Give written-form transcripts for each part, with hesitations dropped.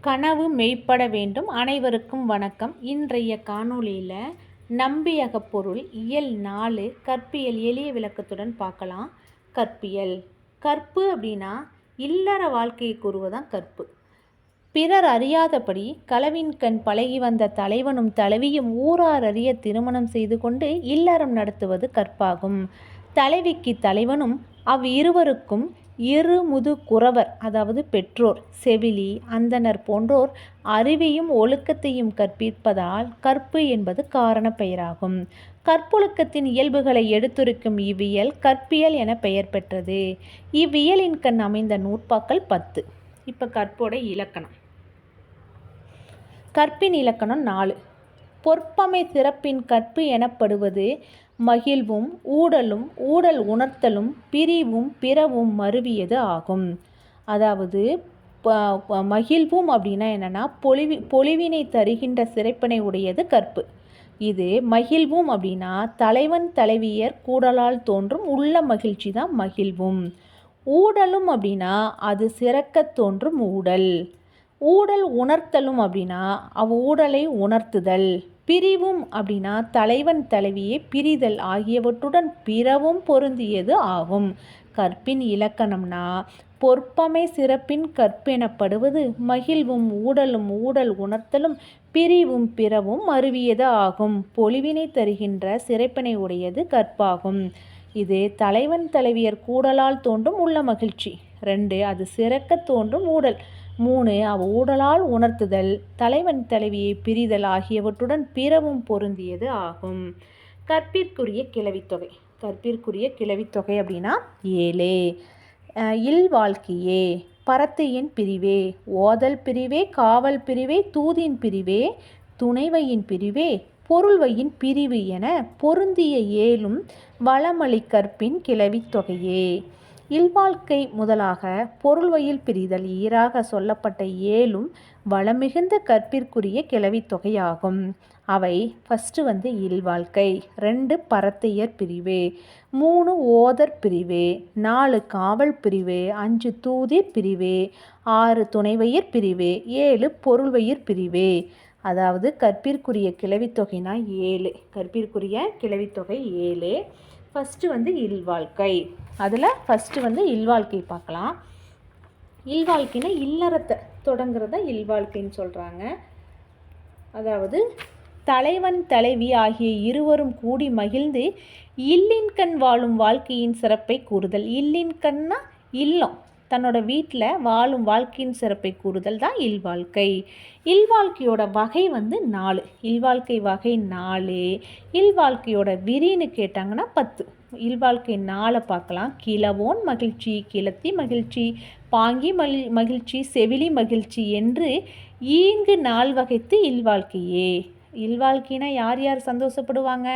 கனவு மெய்ப்பட வேண்டும். அனைவருக்கும் வணக்கம். இன்றைய காணொளியில் நம்பியக பொருள் இயல் 4 கற்பியல் எளிய விளக்கத்துடன் பார்க்கலாம். கற்பு அப்படின்னா இல்லற வாழ்க்கையை கூறுவதான் கற்பு. பிறர் அறியாதபடி களவின் கண் பழகி வந்த தலைவனும் தலைவியும் ஊரார் அறிய திருமணம் செய்து கொண்டு இல்லறம் நடத்துவது கற்பாகும். தலைவிக்கு தலைவனும் அவ்விருவருக்கும் இருமுது குறவர், அதாவது பெற்றோர், செவிலி, அந்தனர் போன்றோர் அறிவையும் ஒழுக்கத்தையும் கற்பிப்பதால் கற்பு என்பது காரண பெயராகும். கற்பொழுக்கத்தின் இயல்புகளை எடுத்துரைக்கும் இவ்வியல் கற்பியல் என பெயர் பெற்றது. இவ்வியலின் கண் அமைந்த நூற்பாக்கள் 10. இப்போ கற்போட இலக்கணம். கற்பின் இலக்கணம் 4. பொற்பமை சிறப்பின் கற்பு எனப்படுவது மகிழ்வும் ஊடலும் ஊடல் உணர்த்தலும் பிரிவும் பிறவும் மருவியது ஆகும். அதாவது மகிழ்வும் அப்படின்னா என்னென்னா பொலிவினை தருகின்ற சிறப்பினை உடையது கற்பு. இது மகிழ்வும் அப்படின்னா தலைவன் தலைவியர் கூடலால் தோன்றும் உள்ள மகிழ்ச்சி தான் மகிழ்வும். ஊடலும் அப்படின்னா அது சிறக்க தோன்றும் ஊடல். ஊடல் உணர்த்தலும் அப்படின்னா ஊடலை உணர்த்துதல். பிரிவும் அப்படின்னா தலைவன் தலைவியை பிரிதல் ஆகியவற்றுடன் பிறவும் பொருந்தியது ஆகும். கற்பின் இலக்கணம்னா பொற்பமை சிறப்பின் கற்பெனப்படுவது மகிழ்வும் ஊடலும் ஊடல் உணர்த்தலும் பிரிவும் பிறவும் மருவியது ஆகும். பொலிவினை தருகின்ற சிறப்பினை உடையது கற்பாகும். இது தலைவன் தலைவியர் கூடலால் தோன்றும் உள்ள மகிழ்ச்சி. 2 அது சிறக்க தோன்றும் ஊடல். 3 ஊடலால் உணர்த்துதல் தலைவன் தலைவியை பிரிதல் ஆகியவற்றுடன் பிறவும் பொருந்தியது ஆகும். கற்பிற்குரிய கிளவித்தொகை. கற்பிற்குரிய கிளவித்தொகை அப்படின்னா 7. இல்வாழ்க்கையே, பரத்தையின் பிரிவே, ஓதல் பிரிவே, காவல் பிரிவே, தூதின் பிரிவே, துணைவையின் பிரிவே, பொருள்வையின் பிரிவு என பொருந்திய 7ம் வளமளி கற்பின் கிளவித்தொகையே. இல்வாழ்க்கை முதலாக பொருள்வையில் பிரிதல் ஈராக சொல்லப்பட்ட 7ம் வளமிகுந்த கற்பிற்குரிய கிளவித்தொகையாகும். அவை ஃபஸ்ட்டு இல்வாழ்க்கை, 2 பரத்தையர் பிரிவு, 3 ஓதற் பிரிவு, 4 காவல் பிரிவு, 5 தூதிர் பிரிவு, 6 துணைவையர் பிரிவு, 7 பொருள்வையர் பிரிவு. அதாவது கற்பிற்குரிய கிளவித்தொகைனா 7. கற்பிற்குரிய கிளவித்தொகை 7. ஃபஸ்ட்டு இல்வாழ்க்கை. அதில் ஃபஸ்ட்டு இல்வாழ்க்கை பார்க்கலாம். இல்வாழ்க்கைனா இல்லறத்தை தொடங்குறத இல்வாழ்க்கைன்னு சொல்கிறாங்க. அதாவது தலைவன் தலைவி ஆகிய இருவரும் கூடி மகிழ்ந்து இல்லின்கண் வாழும் வாழ்க்கையின் சிறப்பை கூறுதல். இல்லின்கண்னா இல்லம், தன்னோட வீட்டில் வாழும் வாழ்க்கையின் சிறப்பை கூறுதல் தான் இல்வாழ்க்கை. இல்வாழ்க்கையோட வகை 4. இல்வாழ்க்கை வகை 4. இல்வாழ்க்கையோட விரின்னு கேட்டாங்கன்னா 10. இல்வாழ்க்கை 4 பார்க்கலாம். கிழவோன் மகிழ்ச்சி, கிழத்தி மகிழ்ச்சி, பாங்கி மகிழ்ச்சி, செவிலி மகிழ்ச்சி என்று ஈங்கு 4 வகைத்து இல்வாழ்க்கையே. இல்வாழ்க்கைனா யார் யார் சந்தோஷப்படுவாங்க?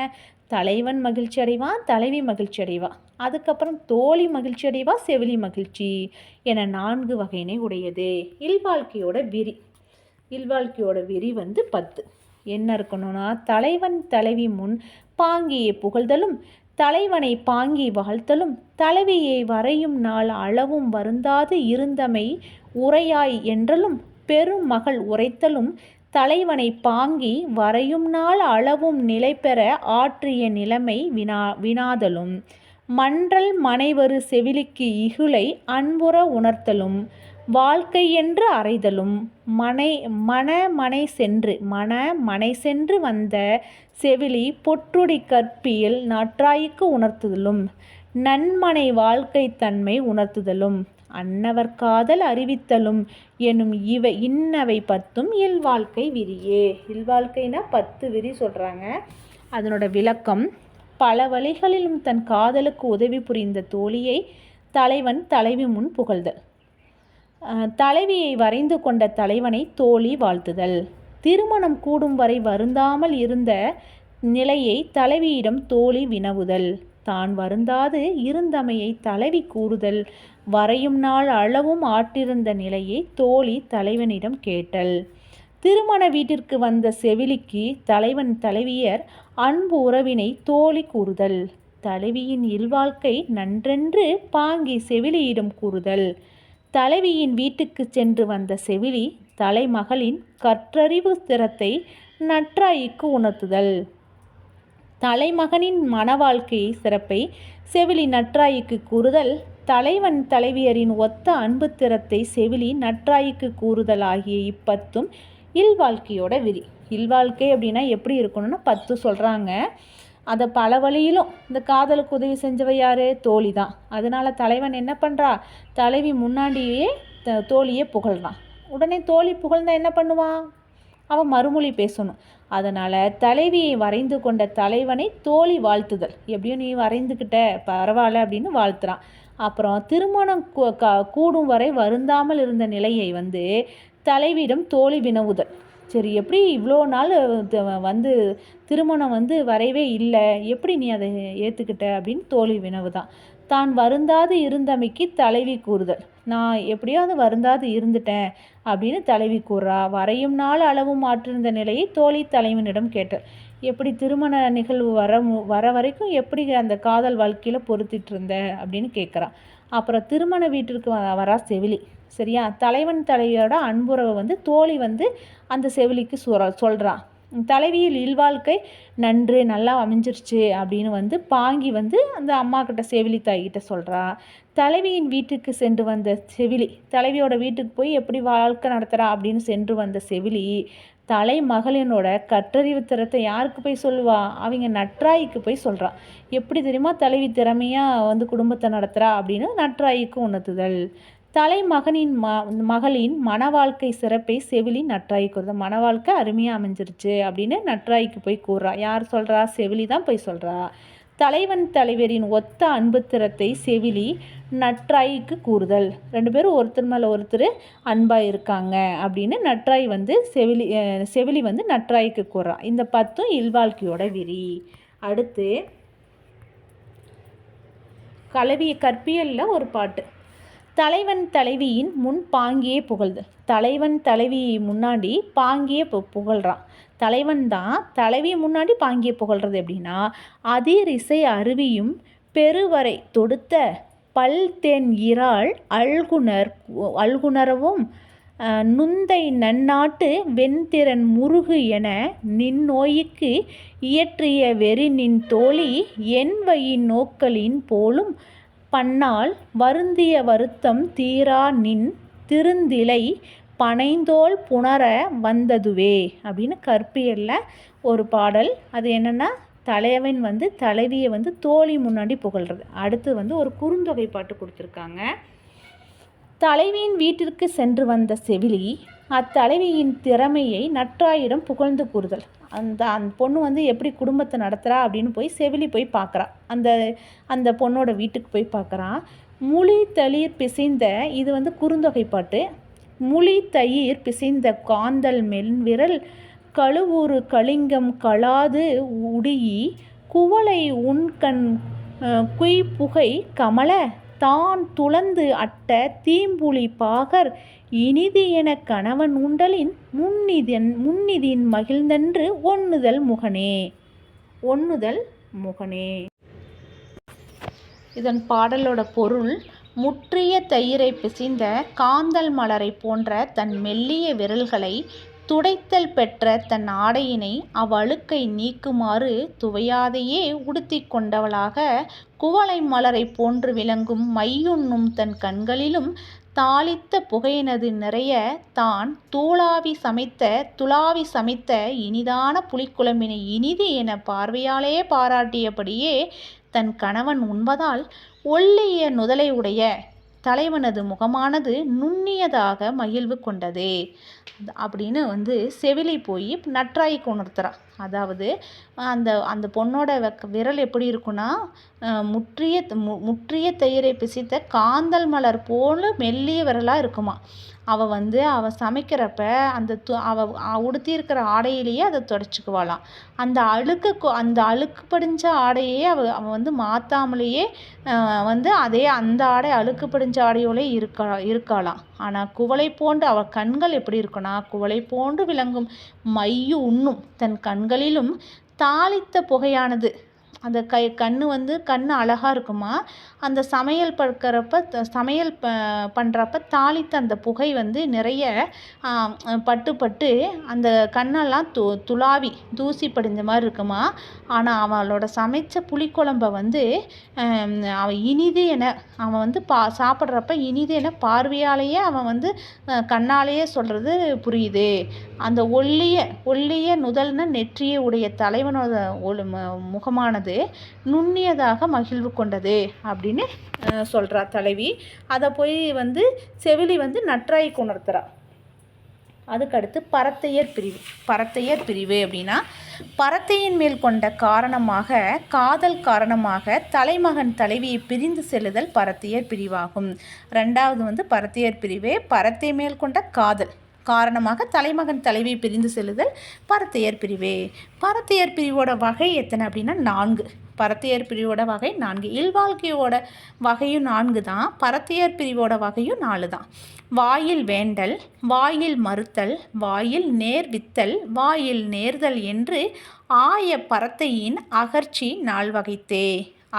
தலைவன் மகிழ்ச்சி அடைவான், தலைவி மகிழ்ச்சி அடைவா, அதுக்கப்புறம் தோழி மகிழ்ச்சி அடைவா, செவிலி மகிழ்ச்சி என 4 வகையினை உடையது. இல்வாழ்க்கையோட விரி. இல்வாழ்க்கையோட விரி 10. என்ன இருக்கணும்னா தலைவன் தலைவி முன் பாங்கியை புகழ்தலும் தலைவனை பாங்கி வாழ்த்தலும் தலைவியை வரையும் நாள் அளவும் வருந்தாது இருந்தமை உரையாய் என்றலும் பெரும் மகள் உரைத்தலும் தலைவனை பாங்கி வரையும் நாள் அளவும் நிலை பெற ஆற்றிய நிலைமை வினாதலும் மன்றல் மனைவரு செவிலிக்கு இகுலை அன்புற உணர்த்தலும் வாழ்க்கை என்று அறைதலும் மனை சென்று வந்த செவிலி பொற்றுடி கற்பியில் நற்றாய்க்கு உணர்த்துதலும் நன்மனை வாழ்க்கை தன்மை உணர்த்துதலும் அன்னவர் காதல் அறிவித்தலும் எனும் இன்னவை 10ம் இல்வாழ்க்கை விரியே. இல்வாழ்க்கைனா 10 விரி சொல்கிறாங்க. அதனோட விளக்கம்: பல வழிகளிலும் தன் காதலுக்கு உதவி புரிந்த தோழியை தலைவன் தலைவி முன் புகழ்தல், தலைவியை வரைந்து கொண்ட தலைவனை தோழி வாழ்த்துதல், திருமணம் கூடும் வரை வருந்தாமல் இருந்த நிலையை தலைவியிடம் தோழி வினவுதல், தான் வருந்தாது இருந்தமையை தலைவி கூறுதல், வரையும் நாள் அளவும் ஆற்றிருந்த நிலையை தோழி தலைவனிடம் கேட்டல், திருமண வீட்டிற்கு வந்த செவிலிக்கு தலைவன் தலைவியர் அன்பு உறவினை தோழி கூறுதல், தலைவியின் இல்வாழ்க்கை நன்றென்று பாங்கி செவிலியிடம் கூறுதல். தலைவியின் வீட்டுக்கு சென்று வந்த செவிலி தலைமகளின் கற்றறிவு திறத்தை நற்றாய்க்கு உணர்த்துதல். தலைமகனின் மனவாழ்க்கை சிறப்பை செவிலி நற்றாய்க்கு கூறுதல். தலைவன் தலைவியரின் ஒத்த அன்பு திறத்தை செவிலி நற்றாய்க்கு கூறுதல் ஆகிய இப்பத்தும் இல்வாழ்க்கையோட விதி. இல்வாழ்க்கை அப்படின்னா எப்படி இருக்கணும்னு 10 சொல்கிறாங்க. அதை பல வழியிலும் இந்த காதலுக்கு உதவி செஞ்சவ யார்? தோழி தான். அதனால தலைவன் என்ன பண்ணுறா? தலைவி முன்னாடியே தோழியே புகழ்றான். உடனே தோழி புகழ்ந்தா என்ன பண்ணுவான்? அவன் மறுமொழி பேசணும். அதனால் தலைவியை வரைந்து கொண்ட தலைவனை தோழி வாழ்த்துதல். எப்படியும் நீ வரைந்துக்கிட்ட பரவாயில்ல அப்படின்னு வாழ்த்துறான். அப்புறம் திருமணம் கூடும் வரை வருந்தாமல் இருந்த நிலையை தலைவியிடம் தோழி வினவுதல். சரி, எப்படி இவ்வளோ நாள் திருமணம் வரைவே இல்லை, எப்படி நீ அதை ஏற்றுக்கிட்ட அப்படின்னு தோழி வினவுதான். தான் வருந்தாது இருந்தமைக்கு தலைவி கூறுதல். நான் எப்படியாவது வருந்தாது இருந்துட்டேன் அப்படின்னு தலைவி கூறுறா. வரையும் நாள் அளவு மாற்றிருந்த நிலையை தோழி தலைவனிடம் கேட்டார். எப்படி திருமண நிகழ்வு வர வரைக்கும் எப்படி அந்த காதல் வாழ்க்கையில் பொறுத்திட்டு இருந்த அப்படின்னு கேட்குறான். அப்புறம் திருமண வீட்டிற்கு வரா செவிலி. சரியா? தலைவன் தலைவியோட அன்புறவை தோழி அந்த செவிலிக்கு சொல்கிறான். தலைவியில் இல்வாழ்க்கை நன்று நல்லா அமைஞ்சிருச்சு அப்படின்னு பாங்கி அந்த அம்மா கிட்ட செவிலி தாய்கிட்ட சொல்கிறா. தலைவியின் வீட்டுக்கு சென்று வந்த செவிலி தலைவியோட வீட்டுக்கு போய் எப்படி வாழ்க்கை நடத்துகிறா அப்படின்னு சென்று வந்த செவிலி தலைமகளினோட கற்றறிவு திறத்தை யாருக்கு போய் சொல்லுவா? அவங்க நற்றாய்க்கு போய் சொல்கிறா. எப்படி தெரியுமா? தலைவி திறமையாக குடும்பத்தை நடத்துகிறா அப்படின்னு நற்றாய்க்கு உணர்த்துதல். தலைமகனின் மகளின் மன வாழ்க்கை சிறப்பை செவிலி நற்றாய்க்கு கூறுது. மன வாழ்க்கை அருமையாக அமைஞ்சிருச்சு அப்படின்னு நற்றாய்க்கு போய் கூறுறா. யார் சொல்கிறா? செவிலி தான் போய் சொல்கிறா. தலைவன் தலைவரின் ஒத்த அன்பு திறத்தை செவிலி நற்றாய்க்கு கூறுதல். 2 பேரும் ஒருத்தர் மேலே ஒருத்தர் அன்பாக இருக்காங்க அப்படின்னு நற்றாய் செவிலி நற்றாய்க்கு கூறுறா. இந்த 10 இல்வாழ்க்கையோட விரி. அடுத்து கற்பியலில் ஒரு பாட்டு. தலைவன் தலைவியின் முன் பாங்கியே புகழ்தல். தலைவன் தலைவி முன்னாடி பாங்கியே புகழ்றான். தலைவன் தான் தலைவி முன்னாடி பாங்கியே புகழ்றது எப்படின்னா, அதிர் இசை அருவியும் பெருவரை தொடுத்த பல் தென் இறால் அல்குணரவும் நுந்தை நன்னாட்டு வெண்திறன் முருகு என நின் நோய்க்கு இயற்றிய வெறி நின் தோழி என்வையின் நோக்கலின் போலும் பன்னால் வருந்திய வருத்தம் தீரா நின் திருந்திலை பனைந்தோல் புணர வந்ததுவே அப்படின்னு கற்பியலில் ஒரு பாடல். அது என்னென்னா, தலைவன் தலைவியை தோழி முன்னாடி புகழ்கிறது. அடுத்து ஒரு குறுந்தொகை பாட்டு கொடுத்துருக்காங்க. தலைவியின் வீட்டிற்கு சென்று வந்த செவிலி அத்தலைவியின் திறமையை நற்றாயிடம் புகழ்ந்து கூறுதல். அந்த பொண்ணு எப்படி குடும்பத்தை நடத்துகிறா அப்படின்னு போய் செவிலி போய் பார்க்குறா. அந்த பொண்ணோட வீட்டுக்கு போய் பார்க்குறான். முழி தளிர் பிசைந்த இது குறுந்தொகை பாட்டு. முழி தயிர் பிசைந்த காந்தல் மென்விரல் கழுவூறு கலிங்கம் களாது உடியி குவளை உண்கண் குய்புகை கமல தான் துளந்து அட்ட தீம்புலி பாகர் இனிது என கணவன் உண்டலின் முன்னிதின் மகிழ்ந்தன்று ஒண்ணுதல் முகனே. இதன் பாடலோட பொருள்: முற்றிய தயிரை பிசைந்த காந்தல் மலரை போன்ற தன் மெல்லிய விரல்களை துடைத்தல் பெற்ற தன் ஆடையினை அவ்வழுக்கை நீக்குமாறு துவையாதையே உடுத்தி கொண்டவளாக குவளை மலரை போன்று விளங்கும் மையுண்ணும் தன் கண்களிலும் தாளித்த புகையினது நிறைய தான் துளாவி சமைத்த இனிதான புலிக்குழம்பினை இனிது என பார்வையாலே பாராட்டியபடியே தன் கணவன் உண்பதால் ஒல்லிய நுதலை உடைய தலைவனது முகமானது நுண்ணியதாக மகிழ்வு கொண்டது அப்படின்னு செவிலி போய் நற்றாய்க்கு உணர்த்துறா. அதாவது அந்த பொண்ணோட விரல் எப்படி இருக்குன்னா, முற்றிய தயிரை பிசைத்த காந்தல் மலர் போல மெல்லிய விரலாக இருக்குமா. அவள் சமைக்கிறப்ப அவள் உடுத்தியிருக்கிற ஆடையிலேயே அதை துடைச்சிக்குவாளாம். அந்த அழுக்கு படிஞ்ச ஆடையே அவள் மாற்றாமலேயே அதே அந்த ஆடை அழுக்கு படிஞ்ச ஆடையோலே இருக்காளாம். ஆனால் குவளை போன்று அவள் கண்கள் எப்படி இருக்குன்னா, குவளை போன்று விளங்கும் மையு உண்ணும் தன் கண்களிலும் தாளித்த புகையானது அந்த கண் வந்து கண் அழகாக இருக்குமா. அந்த சமையல் பண்ணுறப்ப தாளித்த அந்த புகை வந்து நிறைய பட்டு அந்த கண்ணெல்லாம் துளாவி தூசி படிஞ்ச மாதிரி இருக்குமா. ஆனால் அவளோட சமைச்ச புளிக்குழம்ப வந்து அவன் இனிது என அவன் வந்து சாப்பிட்றப்ப இனிது என பார்வையாலேயே அவன் வந்து கண்ணாலேயே சொல்கிறது புரியுது. அந்த ஒல்லிய நுதல்ன நெற்றியை உடைய தலைவனோட முகமானது நுண்ணியதாக மகிழ்வு கொண்டது அப்படின்னு சொல்கிறா தலைவி. அதை போய் வந்து செவிலி வந்து நற்றாய்க்கு உணர்த்துறா. அதுக்கடுத்து பரத்தையர் பிரிவு அப்படின்னா, பரத்தையின் மேல் கொண்ட காதல் காரணமாக தலைமகன் தலைவியை பிரிந்து செல்லுதல் பரத்தையர் பிரிவாகும். ரெண்டாவது வந்து பரத்தையர் பிரிவு. பரத்தை மேல் கொண்ட காதல் காரணமாக தலைமகன் தலைவி பிரிந்து செல்லுதல் பரத்தையர் பிரிவே. பரத்தையர் பிரிவோட வகை எத்தனை அப்படின்னா 4. பரத்தையர் பிரிவோட வகை 4. இல்வாழ்க்கையோட வகையும் 4 தான். பரத்தையர் பிரிவோட வகையும் 4 தான். வாயில் வேண்டல், வாயில் மறுத்தல், வாயில் நேர்வித்தல், வாயில் நேர்தல் என்று ஆய பரத்தையின் அகர்ச்சி 4 வகைத்தே.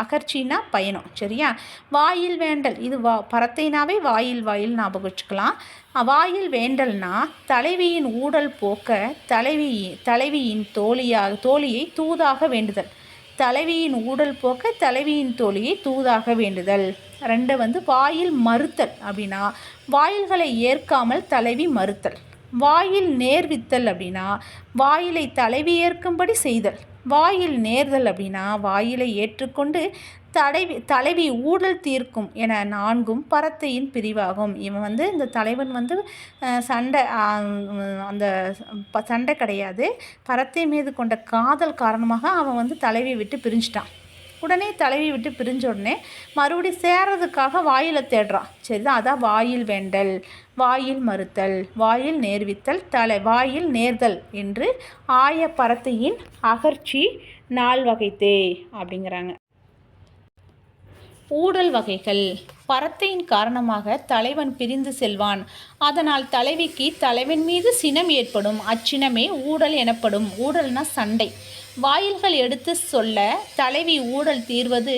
அகர்ச்சின்னா பயணம், சரியா. வாயில் வேண்டல் இது பரத்தைனாவே வாயில் ஞாபகம் வச்சுக்கலாம். வாயில் வேண்டல்னா தலைவியின் ஊடல் போக்க தலைவியின் தோழியை தூதாக வேண்டுதல். தலைவியின் ஊடல் போக்க தலைவியின் தோழியை தூதாக வேண்டுதல். 2 வந்து வாயில் மறுத்தல் அப்படின்னா வாயில்களை ஏற்காமல் தலைவி மறுத்தல். வாயில் நேர்வித்தல் அப்படின்னா வாயிலை தலைவி ஏற்கும்படி செய்தல். வாயில் நேர்தல் அப்படின்னா வாயிலை ஏற்றுக்கொண்டு தலைவி ஊழல் தீர்க்கும் என 4ம் பரத்தையின் பிரிவாகும். இவன் வந்து இந்த தலைவன் வந்து சண்டை கிடையாது. பரத்தை மீது கொண்ட காதல் காரணமாக அவன் வந்து தலைவியை விட்டு பிரிஞ்சிட்டான். உடனே தலைவி விட்டு பிரிஞ்ச உடனே மறுபடியும் சேர்றதுக்காக வாயிலை தேடுறான். சரிதான், அதான் வாயில் வேண்டல், வாயில் மறுத்தல், வாயில் நேர்வித்தல், வாயில் நேர்தல் என்று ஆய பரத்தையின் அகர்ச்சி 4 வகைத்தே அப்படிங்கிறாங்க. ஊடல் வகைகள். பரத்தையின் காரணமாக தலைவன் பிரிந்து செல்வான். அதனால் தலைவிக்கு தலைவன் மீது சினம் ஏற்படும். அச்சினமே ஊடல் எனப்படும். ஊடல்னா சண்டை. வாயில்கள் எடுத்து சொல்ல தலைவி ஊடல் தீர்வது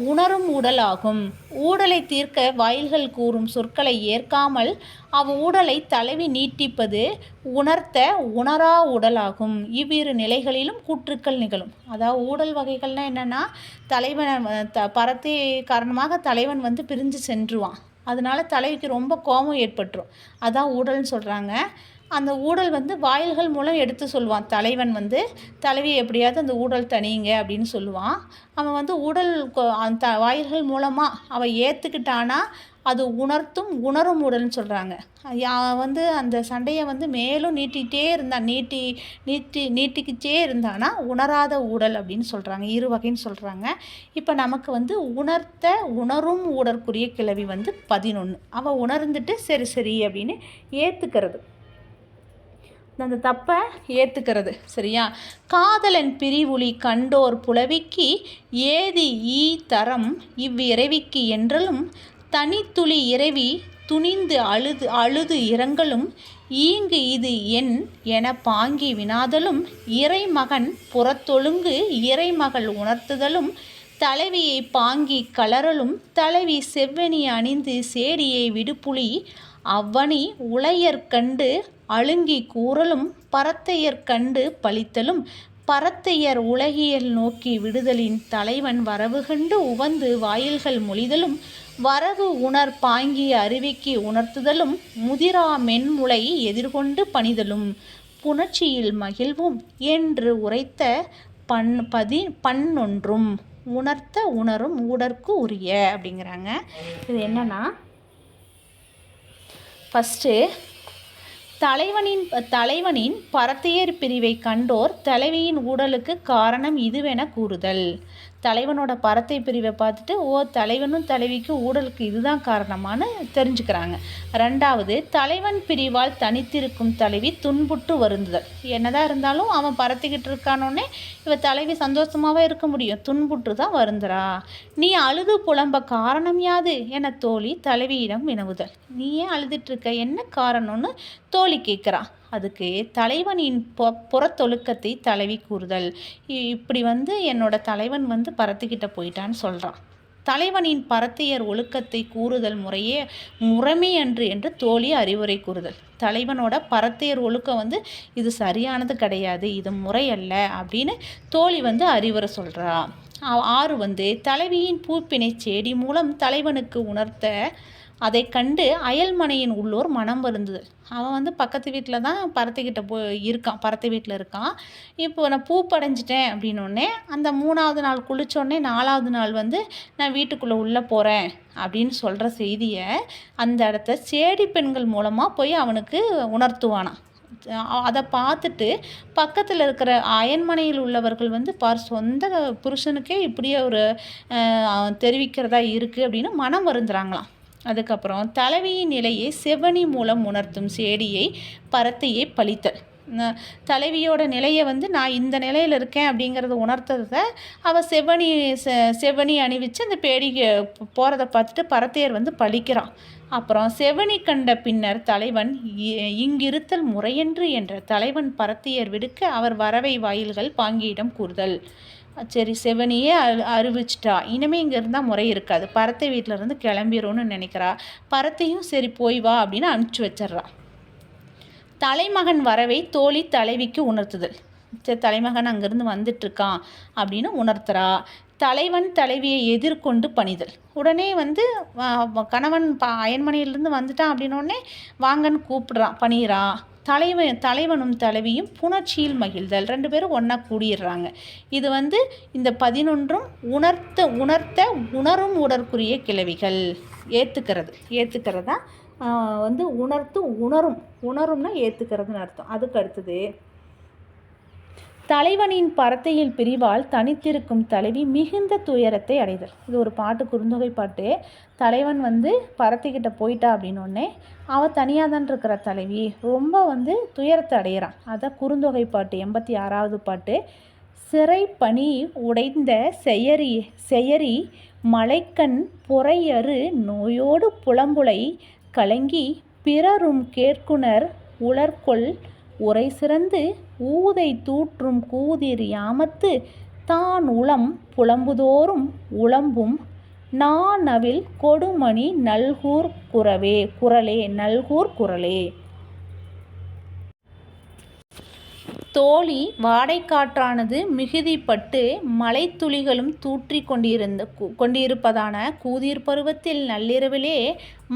உணரும் ஊடல் ஆகும். ஊடலை தீர்க்க வாயில்கள் கூறும் சொற்களை ஏற்காமல் ஊடலை தலைவி நீட்டிப்பது உணரா ஊடலாகும். இவ்விரு நிலைகளிலும் கூற்றுக்கள் நிகழும். அதாவது ஊடல் வகைகள்னால் என்னென்னா, பரத்தை காரணமாக தலைவன் வந்து பிரிஞ்சு சென்றுவான். அதனால தலைவிக்கு ரொம்ப கோபம் ஏற்பட்டுரும். அதான் ஊடல்னு சொல்கிறாங்க. அந்த ஊடல் வந்து வாயில்கள் மூலம் எடுத்து சொல்லுவான். தலைவன் வந்து தலைவியை எப்படியாவது அந்த ஊடல் தணியுங்க அப்படின்னு சொல்லுவான். அவன் வந்து அந்த வாயில்கள் மூலமாக அவன் ஏற்றுக்கிட்டானா அது உணரும் ஊடல்னு சொல்கிறாங்க. வந்து அந்த சண்டையை வந்து மேலும் நீட்டிக்கிட்டே இருந்தானா உணராத ஊடல் அப்படின்னு சொல்கிறாங்க. 2 வகைன்னு சொல்கிறாங்க. இப்போ நமக்கு வந்து உணரும் ஊடற்குரிய கிளவி வந்து 11. அவன் உணர்ந்துட்டு சரி அப்படின்னு ஏற்றுக்கிறது, அந்த தப்பை ஏற்றுக்கிறது, சரியா. காதலன் பிரிவுளி கண்டோர் புலவிக்கு ஏதி தரம் இவ்விரவிக்கு என்றலும் தனித்துளி இரவி துணிந்து அழுது இரங்கலும் ஈங்கு இது என பாங்கி வினாதலும் இறைமகன் புறத்தொழுங்கு இறைமகள் உணர்த்துதலும் தலைவியை பாங்கி கலறலும் தலைவி செவ்வனி அணிந்து சேடியை விடுப்புலி அவ்வணி உளையர் கண்டு அழுங்கி கூறலும் பரத்தையர் கண்டு பழித்தலும் பரத்தையர் உலகியல் நோக்கி விடுதலின் தலைவன் வரவு கண்டு உவந்து வாயில்கள் மொழிதலும் வரவு உணர் பாங்கி அருவிக்கு உணர்த்துதலும் முதிரா மென்முளை எதிர்கொண்டு பணிதலும் புணர்ச்சியில் மகிழ்வும் என்று உரைத்த பண்ணொன்றும் உணரும் ஊடற்கு உரிய அப்படிங்கிறாங்க. இது என்னன்னா, ஃபஸ்ட்டு தலைவனின் பரத்தையர் பிரிவை கண்டோர் தலைவியின் ஊடலுக்கு காரணம் இதுவென கூறுதல். தலைவனோட பரத்தை பிரிவை பார்த்துட்டு தலைவனும் தலைவிக்கு ஊடலுக்கு இதுதான் காரணமானு தெரிஞ்சுக்கிறாங்க. 2வது, தலைவன் பிரிவால் தனித்திருக்கும் தலைவி துன்புட்டு வருந்துதல். என்னதான் இருந்தாலும் அவன் பரத்திக்கிட்டு இருக்கானோன்னே இவ தலைவி சந்தோஷமாகவே இருக்க முடியும், துன்புற்று தான் வருந்துறா. நீ அழுது புலம்ப காரணம் யாது என தோழி தலைவியிடம் வினவுதல். நீ ஏன் அழுதுட்டு இருக்க, என்ன காரணம்னு தோழி கேட்குறா. அதுக்கு தலைவனின் புறத்தொழுக்கத்தை தலைவி கூறுதல். இப்படி என்னோட தலைவன் பரத்துக்கிட்ட போயிட்டான்னு சொல்கிறான். தலைவனின் பரத்தையர் ஒழுக்கத்தை கூறுதல் முறைமை அன்று என்று தோழி அறிவுரை கூறுதல். தலைவனோட பரத்தையர் ஒழுக்கம் இது சரியானது கிடையாது, இது முறையல்ல அப்படின்னு தோழி அறிவுரை சொல்கிறா. 6 தலைவியின் பூப்பினை செடி மூலம் தலைவனுக்கு உணர்த்த அதை கண்டு அயல்மனையின் உள்ளோர் மனம் வருந்துதல். அவன் பக்கத்து வீட்டில் தான் பரத்துக்கிட்ட இருக்கான், பரத்து வீட்டில் இருக்கான். இப்போ நான் பூ படைஞ்சிட்டேன் அப்படின்னோடனே அந்த 3ஆவது நாள் குளித்தோடனே 4ஆவது நாள் நான் வீட்டுக்குள்ளே உள்ளே போகிறேன் அப்படின்னு சொல்கிற செய்தியை அந்த இடத்த சேடி பெண்கள் மூலமாக போய் அவனுக்கு உணர்த்துவானான். அதை பார்த்துட்டு பக்கத்தில் இருக்கிற அயன்மனையில் உள்ளவர்கள் சொந்த புருஷனுக்கே இப்படியே ஒரு தெரிவிக்கிறதா இருக்குது அப்படின்னு மனம் வருந்துறாங்களாம். அதுக்கப்புறம் தலைவியின் நிலையை செவ்வனி மூலம் உணர்த்தும் சேடியை பரத்தையை பழித்தல். தலைவியோட நிலையை நான் இந்த நிலையில் இருக்கேன் அப்படிங்கிறத உணர்த்ததை அவள் செவ்வனி அணிவிச்சு அந்த பேடிக்கு போகிறத பார்த்துட்டு பரத்தையர் பழிக்கிறான். அப்புறம் செவ்வனி கண்ட பின்னர் தலைவன் இங்கிருத்தல் முறையன்று என்ற தலைவன் பரத்தையர் விடுக்க அவர் வரவை வாயில்கள் பாங்கியிடம் கூறுதல். சரி, செவனியே அறிவிச்சிட்டா, இனிமேல் இங்கே இருந்தால் முறை இருக்காது, பரத்தை வீட்டிலேருந்து கிளம்பிடும்னு நினைக்கிறா. பரத்தையும் சரி போய் வா அப்படின்னு அனுப்பிச்சி வச்சிட்றா. தலைமகன் வரவை தோழி தலைவிக்கு உணர்த்துதல். சரி, தலைமகன் அங்கேருந்து வந்துட்டுருக்கான் அப்படின்னு உணர்த்துறா. தலைவன் தலைவியை எதிர்கொண்டு பணிதல். உடனே கணவன் அயன்மனையிலேருந்து வந்துட்டான் அப்படின்னோடனே வாங்கன்னு கூப்பிடுறான், பணிகிறான். தலைவனும் தலைவியும் புணர்ச்சியில் மகிழ்தல். 2 பேரும் ஒன்றா கூடிடுறாங்க. இது இந்த 11ம் உணர்த்த உணரும் உடற்குரிய கிளவிகள். ஏற்றுக்கிறதா உணரும்னா ஏற்றுக்கிறதுன்னு அர்த்தம். அதுக்கு அடுத்தது தலைவனின் பரத்தையில் பிரிவால் தனித்திருக்கும் தலைவி மிகுந்த துயரத்தை அடைதல். இது ஒரு பாட்டு, குறுந்தொகை பாட்டு. தலைவன் பரத்திக்கிட்ட போயிட்டா அப்படின்னோடனே அவள் தனியாக தான் இருக்கிற தலைவி ரொம்ப துயரத்தை அடையிறான். அதான் குறுந்தொகை பாட்டு, 86வது பாட்டு. சிறை பனி உடைந்த செயரி மலைக்கண் பொறையறு நோயோடு புலம்புலை கலங்கி பிறரும் கேட்குனர் உலர்கொள் உரை சிறந்து ஊதை தூற்றும் கூதிர் யாமத்து தான் உளம் புலம்புதோறும் உளம்பும் நானவில் கொடுமணி நல்கூர் குரலே. தோழி வாடைக்காற்றானது மிகுதிப்பட்டு மலைத்துளிகளும் தூற்றி கொண்டிருப்பதான கூதிர் பருவத்தில் நள்ளிரவிலே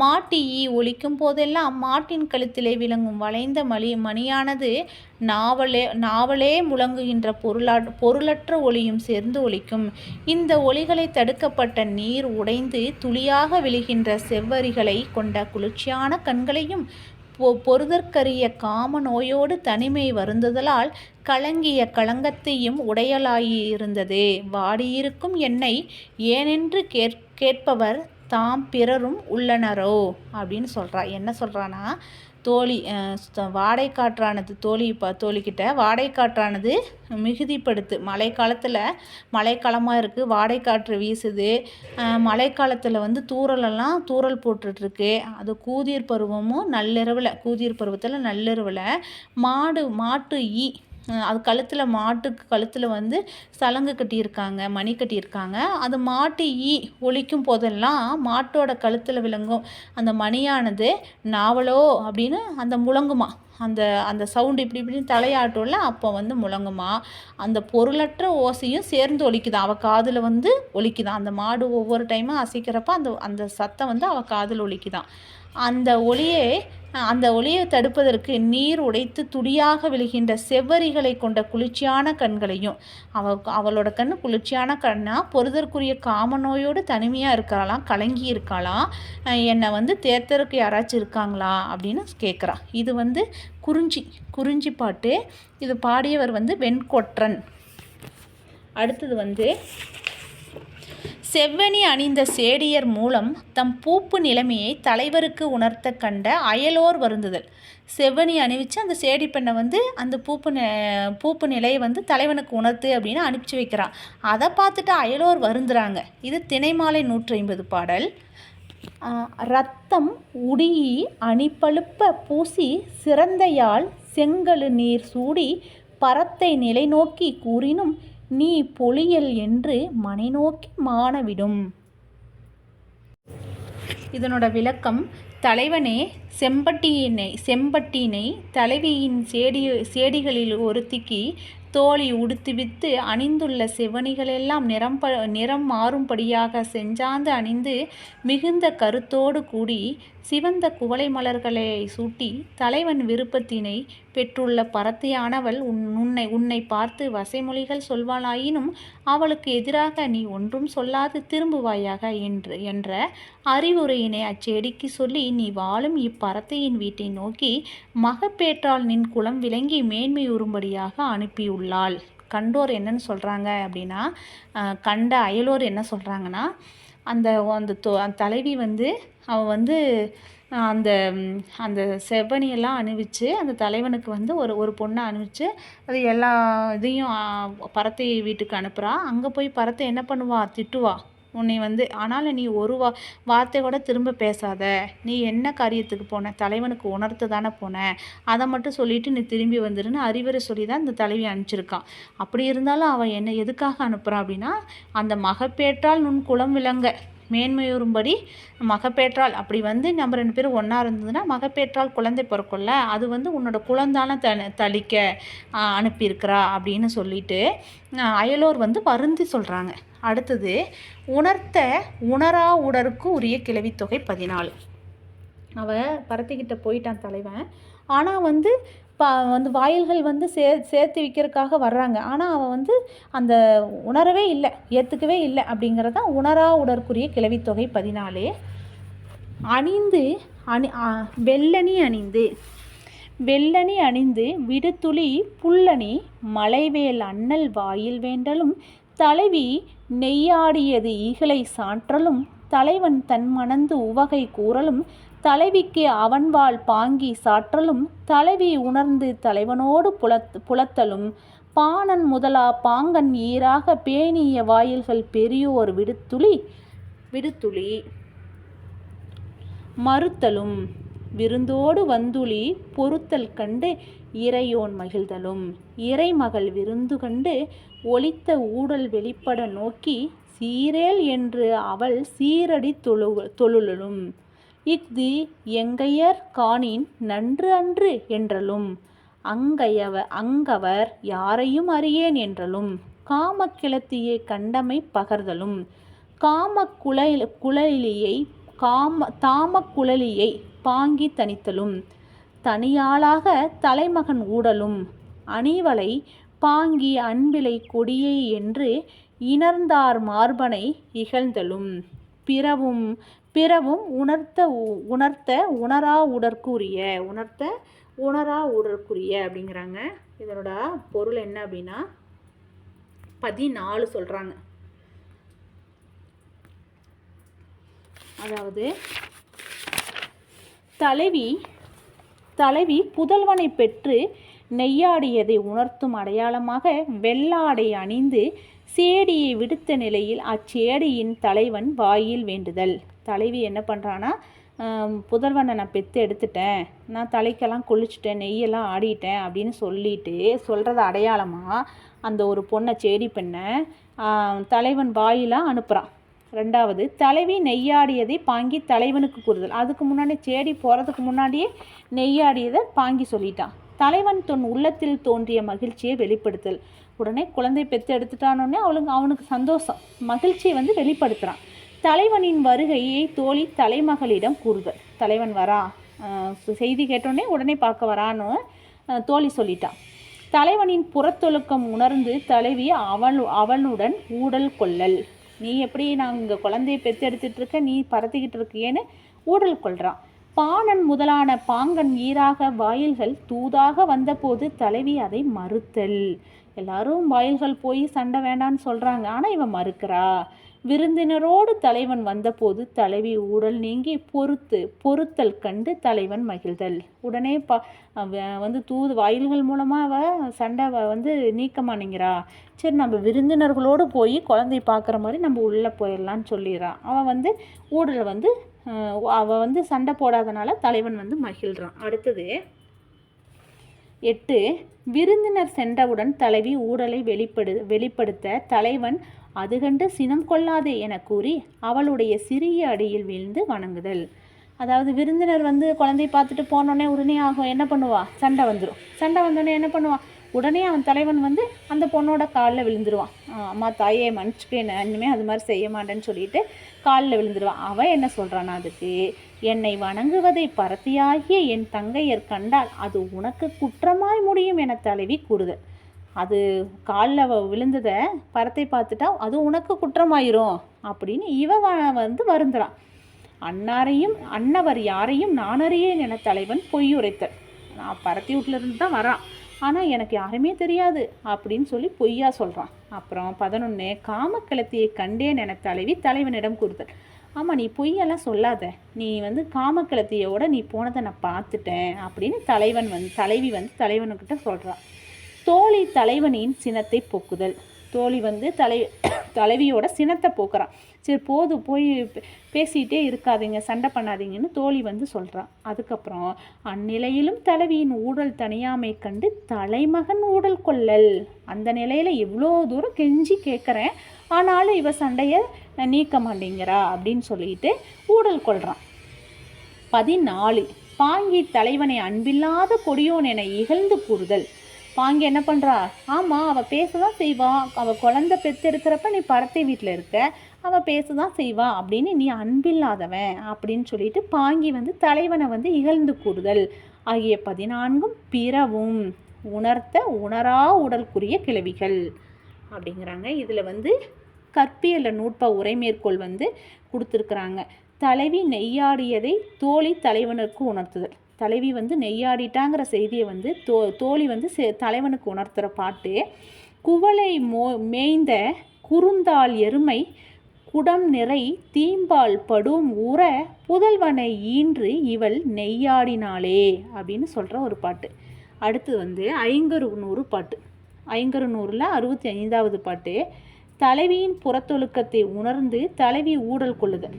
மாட்டு ஈ ஒலிக்கும் போதெல்லாம் மாட்டின் கழுத்திலே விளங்கும் வளைந்த மணியானது நாவலே முழங்குகின்ற பொருளற்ற ஒளியும் சேர்ந்து ஒலிக்கும். இந்த ஒலிகளை தடுக்கப்பட்ட நீர் உடைந்து துளியாக விழுகின்ற செவ்வரிகளை கொண்ட குளிர்ச்சியான கண்களையும் பொறுதற்கரிய காம நோயோடு தனிமை வருந்துதலால் கலங்கிய களங்கத்தையும் உடையலாயிருந்தது. வாடியிருக்கும் என்னை ஏனென்று கேட்பவர் தாம் பிறரும் உள்ளனரோ அப்படின்னு சொல்கிறா. என்ன சொல்கிறான்னா, தோழி வாடைக்காற்றானது தோழிக்கிட்ட வாடைக்காற்றானது மிகுதிப்படுத்து. மழைக்காலமாக இருக்குது, வாடைக்காற்று வீசுது. மழைக்காலத்தில் தூறல் போட்டுட்ருக்கு. அது கூதிர் பருவத்தில் நள்ளிரவில் மாட்டு ஈ அது மாட்டுக்கு கழுத்தில் சலங்கு கட்டியிருக்காங்க, மணி கட்டியிருக்காங்க. அது மாட்டு ஈ ஒலிக்கும் போதெல்லாம் மாட்டோட கழுத்தில் விளங்கும் அந்த மணியானது நாவலோ அப்படின்னு அந்த முழங்குமா. அந்த சவுண்டு இப்படின்னு தலையாட்டோம்ல, அப்போ முழங்குமா. அந்த பொருளற்ற ஓசையும் சேர்ந்து ஒலிக்குதான், அவள் காதில் ஒலிக்குதான். அந்த மாடு ஒவ்வொரு டைமும் அசைக்கிறப்ப அந்த சத்தம் அவள் காதில் ஒலிக்குதான். அந்த ஒளியை தடுப்பதற்கு நீர் உடைத்து துடியாக விழுகின்ற செவ்வரிகளை கொண்ட குளிர்ச்சியான கண்களையும், அவளோட கண் குளிர்ச்சியான கண்ணா, பொறுதற்குரிய காம நோயோடு தனிமையாக இருக்காளாம், கலங்கி இருக்காளாம். என்னை தேர்த்தருக்கு யாராச்சும் இருக்காங்களா அப்படின்னு கேட்குறா. இது குறிஞ்சி பாட்டு. இது பாடியவர் வெண்கொற்றன். அடுத்தது செவ்வனி அணிந்த சேடியர் மூலம் தம் பூப்பு நிலைமையை தலைவருக்கு உணர்த்த கண்ட அயலோர் வருந்துதல். செவ்வனி அணிவிச்சு அந்த சேடி பெண்ணை அந்த பூப்பு நிலையை தலைவனுக்கு உணர்த்து அப்படின்னு அனுப்பிச்சி வைக்கிறான். அதை பார்த்துட்டு அயலோர் வருந்துறாங்க. இது திணைமாலை 150 பாடல். ரத்தம் உடியி அணிப்பழுப்ப பூசி சிறந்தையால் செங்கழு நீர் சூடி பரத்தை நிலை நோக்கி கூறினும் நீ பொழியல் என்று மனை நோக்கி மானவிடும். இதனோட விளக்கம், தலைவனே செம்பட்டினை தலைவியின் சேடிகளில் ஒருத்திக்கு தோழி உடுத்துவித்து அணிந்துள்ள செவனிகளெல்லாம் நிறம் மாறும்படியாக செஞ்சாந்து அணிந்து மிகுந்த கருத்தோடு கூடி சிவந்த குவளை மலர்களை சூட்டி தலைவன் விருப்பத்தினை பெற்றுள்ள பரத்தையானவள் உன்னை பார்த்து வசைமொழிகள் சொல்வாளாயினும் அவளுக்கு எதிராக நீ ஒன்றும் சொல்லாது திரும்புவாயாக என்ற அறிவுரையினை அச்செடிக்கு சொல்லி நீ வாழும் இப்பரத்தையின் வீட்டை நோக்கி மகப்பேற்றால் நின் குலம் விளங்கி மேன்மையுறும்படியாக அனுப்பியுள்ளாள். கண்டோர் என்னன்னு சொல்கிறாங்க அப்படின்னா, கண்ட அயலோர் என்ன சொல்கிறாங்கன்னா, அந்த தலைவி அவள் அந்த அந்த செவ்வனியெல்லாம் அணிவிச்சு அந்த தலைவனுக்கு ஒரு பொண்ணை அணிவிச்சு அது எல்லா இதையும் பரத்தை வீட்டுக்கு அனுப்புகிறா. அங்கே போய் பரத்தை என்ன பண்ணுவா, திட்டுவா, உன்னை ஆனாலும் நீ ஒரு வார்த்தை கூட திரும்ப பேசாத, நீ என்ன காரியத்துக்கு போன, தலைவனுக்கு உணர்த்து தானே போன, அதை மட்டும் சொல்லிவிட்டு நீ திரும்பி வந்துருன்னு அறிவுரை சொல்லி தான் இந்த தலைவி அனுப்பிச்சிருக்கான். அப்படி இருந்தாலும் அவன் என்ன எதுக்காக அனுப்புகிறான் அப்படின்னா, அந்த மகப்பேற்றால் நுண் குலம் விளங்க மேன்மையுறும்படி மகப்பேற்றால் அப்படி நம்ம 2 பேரும் ஒன்றா இருந்ததுன்னா மகப்பேற்றால் குழந்தை பிறக்கும்ல, அது உன்னோட குலந்தான தளிக்க அனுப்பியிருக்கிறா அப்படின்னு சொல்லிட்டு அயலோர் வருந்தி சொல்கிறாங்க. அடுத்தது, உணரா உடருக்கு உரிய கிளவித்தொகை 14. அவன் பரத்திக்கிட்ட போயிட்டான் தலைவன். ஆனால் வாயில்கள் சேர்த்து வைக்கிறதுக்காக வர்றாங்க. ஆனால் அவன் அந்த உணரவே இல்லை, ஏற்றுக்கவே இல்லை. அப்படிங்கிறத உணரா உடற்குரிய கிளவித்தொகை 14. வெள்ளணி அணிந்து விடுத்துளி புல்லணி மலைவேல் அண்ணல் வாயில் வேண்டலும் தலைவி நெய்யாடியது ஈகளை சாற்றலும் தலைவன் தன் மணந்து உவகை கூறலும் தலைவிக்கு அவன்வாள் பாங்கி சாற்றலும் தலைவி உணர்ந்து தலைவனோடு புலத்தலும் பாணன் முதலா பாங்கன் ஈராக பேணிய வாயில்கள் பெரியோர் விடுத்துளி மறுத்தலும் விருந்தோடு வந்துளி பொறுத்தல் கண்டு இறையோன் மகிழ்தலும் இறைமகள் விருந்து கண்டு ஒளித்த ஊடல் வெளிப்பட நோக்கி சீரேல் என்று அவள் சீரடி தொழுலும் இஃது எங்கையர் காணின் நன்று அன்று என்றலும் அங்கவர் யாரையும் அறியேன் என்றலும் காமக்கிளத்தியை கண்டமை பகர்தலும் தாமக்குழலியை பாங்கி தனித்தலும் தனியாளாக தலைமகன் ஊடலும் அணிவலை பாங்கி அன்பிலை கொடியை என்று இணர்ந்தார் மார்பனை இகழ்ந்தலும் பிறவும் உணர்த்த உணரா உடற்குரிய அப்படிங்கிறாங்க. இதனோட பொருள் என்ன அப்படின்னா 14 சொல்கிறாங்க. அதாவது தலைவி புதல்வனை பெற்று நெய்யாடியதை உணர்த்தும் அடையாளமாக வெள்ளாடை அணிந்து சேடியை விடுத்த நிலையில் அச்சேடியின் தலைவன் வாயில் வேண்டுதல். தலைவி என்ன பண்ணுறான்னா, புதல்வனை நான் பெற்று எடுத்துட்டேன், நான் தலைக்கெல்லாம் குளிச்சுட்டேன், நெய்யெல்லாம் ஆடிட்டேன் அப்படின்னு சொல்கிறத அடையாளமாக அந்த ஒரு பொண்ணை சேடி பெண்ணை தலைவன் வாயிலாக அனுப்புகிறான். 2வது, தலைவி நெய்யாடியதை பாங்கி தலைவனுக்கு கூறுதல். அதுக்கு முன்னாடி சேடி போகிறதுக்கு முன்னாடியே நெய்யாடியதை பாங்கி சொல்லிட்டான். தலைவன் தன் உள்ளத்தில் தோன்றிய மகிழ்ச்சியை வெளிப்படுத்தல். உடனே குழந்தை பெற்று எடுத்துட்டானோடனே அவனுக்கு சந்தோஷம், மகிழ்ச்சியை வெளிப்படுத்துகிறான். தலைவனின் வருகையை தோழி தலைமகளிடம் கூறுதல். தலைவன் வரா, செய்தி கேட்டோடனே உடனே பார்க்க வரான்னு தோழி சொல்லிட்டான். தலைவனின் புறத்தொழுக்கம் உணர்ந்து தலைவி அவனுடன் ஊடல் கொள்ளல். நீ எப்படி நான் இங்கே குழந்தையை பெற்று எடுத்துகிட்டு இருக்க, நீ பறத்திக்கிட்டு இருக்கியேன்னு ஊடல் கொள்கிறான். பாணன் முதலான பாங்கன் ஈராக வாயில்கள் தூதாக வந்தபோது தலைவி அதை மறுத்தல். எல்லாரும் வாயில்கள் போய் சண்டை வேண்டான்னு சொல்கிறாங்க, ஆனால் இவன் மறுக்கிறா. விருந்தினரோடு தலைவன் வந்தபோது தலைவி ஊடல் நீங்கி பொறுத்தல் கண்டு தலைவன் மகிழ்தல். உடனே தூது வாயில்கள் மூலமாக சண்டை நீக்கமானிங்கிறா. சரி, நம்ம விருந்தினர்களோடு போய் குழந்தை பார்க்குற மாதிரி நம்ம உள்ளே போயிடலான்னு சொல்லிடுறான். அவன் ஊடல் அவள் சண்டை போடாதனால தலைவன் மகிழ்றான். அடுத்தது 8 விருந்தினர் சென்றவுடன் தலைவி ஊடலை வெளிப்படுத்த தலைவன் அது கண்டு சினம் கொள்ளாதே என கூறி அவளுடைய சிறிய அடியில் வீழ்ந்து வணங்குதல். அதாவது விருந்தினர் குழந்தைய பார்த்துட்டு போனோடனே உடனே ஆகும் என்ன பண்ணுவா, சண்டை வந்துடும். சண்டை வந்தோடனே என்ன பண்ணுவான், உடனே அவன் தலைவன் அந்த பொண்ணோட காலில் விழுந்துருவான். அம்மா தாயே மன்னிச்சுக்க, நான் இனிமேல் அது மாதிரி செய்ய மாட்டேன்னு சொல்லிட்டு காலில் விழுந்துருவான். அவன் என்ன சொல்கிறான்னா, அதுக்கு என்னை வணங்குவதை பரத்தியாகிய என் தங்கையர் கண்டால் அது உனக்கு குற்றமாய் முடியும் என தலைவி கூறுதல். அது காலில் விழுந்ததை பரத்தை பார்த்துட்டா அது உனக்கு குற்றமாயிரும் அப்படின்னு வருந்துறான். அன்னவர் யாரையும் நானறியேன் என தலைவன் பொய்யுரைத்தல். நான் பரத்தி வீட்டிலிருந்து தான் வரான், ஆனால் எனக்கு யாருமே தெரியாது அப்படின்னு சொல்லி பொய்யா சொல்கிறான். அப்புறம் 11 காமக்கிழத்தியை கண்டேன் என தலைவி தலைவனிடம் கூறுதல். ஆமாம், நீ பொய்யெல்லாம் சொல்லாத, நீ காமக்கிழத்தியோட நீ போனதை நான் பார்த்துட்டேன் அப்படின்னு தலைவி தலைவனுக்கிட்ட சொல்கிறான். தோழி தலைவனின் சினத்தை போக்குதல். தோழி தலைவியோட சினத்தை போக்குறான். சரி போதும், போய் பேசிகிட்டே இருக்காதீங்க, சண்டை பண்ணாதீங்கன்னு தோழி சொல்கிறான். அதுக்கப்புறம் அந்நிலையிலும் தலைவியின் ஊடல் தனியாமை கண்டு தலைமகன் ஊடல் கொள்ளல். அந்த நிலையில் எவ்வளோ தூரம் கெஞ்சி கேட்குறேன், ஆனாலும் இவ சண்டையை நீக்க மாட்டேங்கிறா அப்படின்னு சொல்லிட்டு ஊடல் கொள்கிறான். 14 பாங்கி தலைவனை அன்பில்லாத கொடியோன் என இகழ்ந்து கூறுதல். பாங்கி என்ன பண்ணுறா, ஆமாம் அவள் பேச தான் செய்வான், அவள் குழந்தை பெற்று இருக்கிறப்ப நீ பரத்தை வீட்டில் இருக்க, அவள் பேச தான் செய்வான் அப்படின்னு நீ அன்பில்லாதவன் அப்படின்னு சொல்லிட்டு பாங்கி தலைவனை இகழ்ந்து கூறுதல் ஆகிய 14 பிறவும் உணர்த்த உணரா உடல்குரிய கிளவிகள் அப்படிங்கிறாங்க. இதில் கற்பியல்ல நூற்பா உரைமேற்கோள் கொடுத்துருக்குறாங்க. தலைவி நெய்யாடியதை தோழி தலைவனுக்கு உணர்த்துதல். தலைவி நெய்யாடிட்டாங்கிற செய்தியை தோழி தலைவனுக்கு உணர்த்துகிற பாட்டு. குவளை மேய்ந்த குறுந்தாள் எருமை குடம் நிறை தீம்பால் படும் ஊற புதல்வனை ஈன்று இவள் நெய்யாடினாளே அப்படின்னு சொல்கிற ஒரு பாட்டு. அடுத்து ஐங்கருநூறு பாட்டு. ஐங்கருநூறில் 65வது பாட்டு. தலைவியின் புறத்தொழுக்கத்தை உணர்ந்து தலைவி ஊடல் கொள்ளுதல்.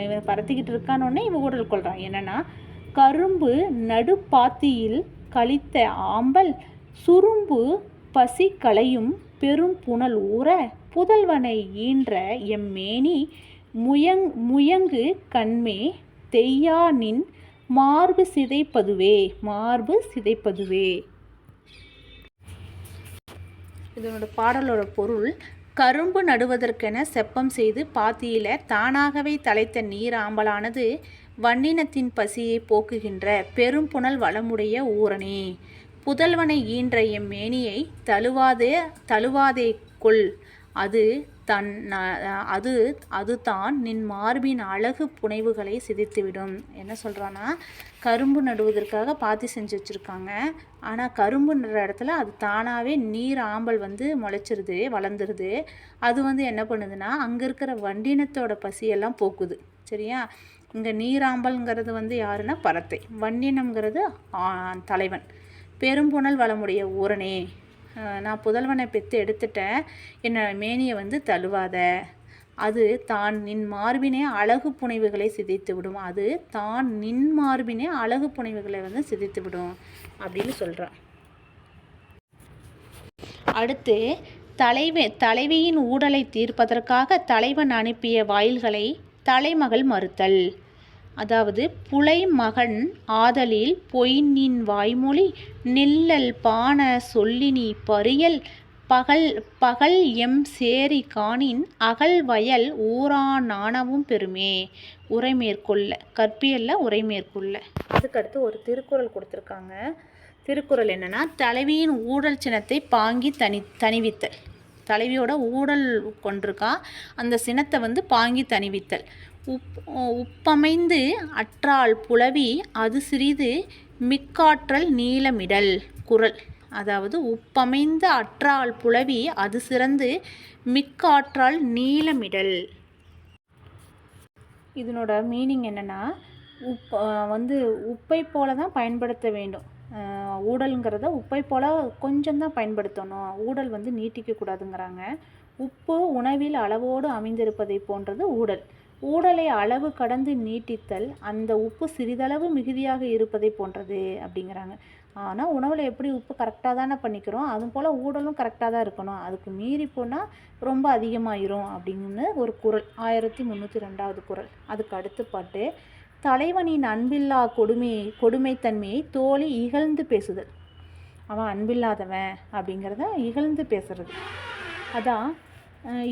இவன் பறத்திக்கிட்டு இருக்கானோடனே இவன் ஊடல் கொள்கிறான். என்னென்னா, கரும்பு நடுப்பாத்தியில் கழித்த ஆம்பல் சுரும்பு பசி களையும் பெரும் புனல் ஊற புதல்வனை ஈன்ற எம்மேனி முயங்கு கண்மே தெய்யா நின் மார்பு சிதைப்பதுவே. இதனோட பாடலோட பொருள், கரும்பு நடுவதற்கென செப்பம் செய்து பாத்தியில தானாகவே தலைத்த நீர் ஆம்பலானது வண்டினத்தின் பசியை போக்குகின்ற பெரும்புணல் வளமுடைய ஊரணி. புதல்வனை ஈன்ற எம்மேனியை தழுவாதே கொள், அது தான் நின் மார்பின் அழகு புனைவுகளை சிதைத்துவிடும். என்ன சொல்கிறான்னா, கரும்பு நடுவதற்காக பாத்தி செஞ்சு வச்சுருக்காங்க. ஆனால் கரும்பு நடுற இடத்துல அது தானாகவே நீர் ஆம்பல் முளைச்சிருது, வளர்ந்துருது. அது என்ன பண்ணுதுன்னா, அங்கே இருக்கிற வண்டினத்தோட பசியெல்லாம் போக்குது. சரியா? இங்கே நீராம்பல்ங்கிறது யாருன்னா பரத்தை, வண்டினம்ங்கிறது தலைவன். பெரும்புணல் வளமுடைய ஊரணே, நான் புதல்வனை பெற்று எடுத்துட்டேன், என்னை மேனியை தழுவாத, அது தான் நின் மார்பினே அழகு புனைவுகளை சிதைத்து விடும். அது தான் நின் மார்பினே அழகு புனைவுகளை சிதைத்து விடும் அப்படின்னு சொல்கிறான். அடுத்து தலைவியின் ஊடலை தீர்ப்பதற்காக தலைவன் அனுப்பிய வாயில்களை தலைமகள் மறுத்தல். அதாவது புலை மகன் ஆதலில் பொய்நின் வாய்மொழி நில்லல் பான சொல்லினி பரியல் பகல் எம் சேரி காணின் அகல் வயல் ஊரா நாணவும் பெருமே. உரைமேற்கொள்ள கற்பியல்ல உரைமேற்கொள்ள. அதுக்கடுத்து ஒரு திருக்குறள் கொடுத்துருக்காங்க. திருக்குறள் என்னன்னா, தலைவியின் ஊடல் சினத்தை பாங்கி தணிவித்தல். தலைவியோட ஊடல் கொண்டிருக்கா, அந்த சினத்தை பாங்கி தணிவித்தல். உப்பமைந்து அற்றால் புலவி அது சிறிது மிக்காற்றல் நீளமிடல். குறள். அதாவது உப்பமைந்த அற்றால் புலவி அது சிறந்து மிக்காற்றால் நீளமிடல். இதனோட மீனிங் என்னென்னா, உப்பை போல தான் பயன்படுத்த வேண்டும். ஊடலுங்கிறத உப்பை போல் கொஞ்சம் தான் பயன்படுத்தணும், ஊடல் நீட்டிக்கக்கூடாதுங்கிறாங்க. உப்பு உணவில் அளவோடு அமைந்திருப்பதை போன்றது ஊடல். ஊடலை அளவு கடந்து நீட்டித்தல் அந்த உப்பு சிறிதளவு மிகுதியாக இருப்பதை போன்றது அப்படிங்கிறாங்க. ஆனால் உணவில் எப்படி உப்பு கரெக்டாக தானே பண்ணிக்கிறோம், அதுபோல் ஊடலும் கரெக்டாக தான் இருக்கணும். அதுக்கு மீறி போனால் ரொம்ப அதிகமாயிரும் அப்படின்னு ஒரு குறள். 1302வது குறள். அதுக்கு அடுத்த பாட்டு, தலைவனின் அன்பில்லா கொடுமைத்தன்மையை தோழி இகழ்ந்து பேசுதல். அவன் அன்பில்லாதவன் அப்படிங்கிறத இகழ்ந்து பேசுறது. அதான்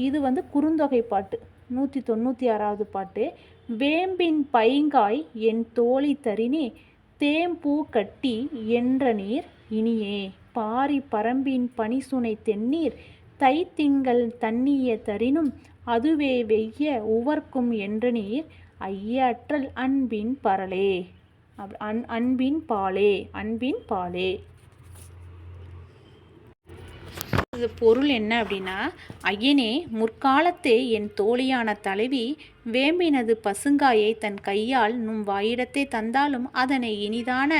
இது குறுந்தொகை பாட்டு. 196வது பாட்டு, வேம்பின் பைங்காய் என் தோழி தரினே தேம்பூ கட்டி என்ற நீர் இனியே பாரி பரம்பின் பனிசுனை தென்னீர் தைத்திங்கள் தண்ணிய தரினும் அதுவே வெய்ய உவர்க்கும் என்ற நீர் ஐயற்றல் அன்பின் பரலே அன்பின் பாலே. இது பொருள் என்ன அப்படின்னா, ஐயனே, முற்காலத்தே என் தோழியான தலைவி வேம்பினது பசுங்காயை தன் கையால் நும் வாயிடத்தை தந்தாலும் அதனை இனிதான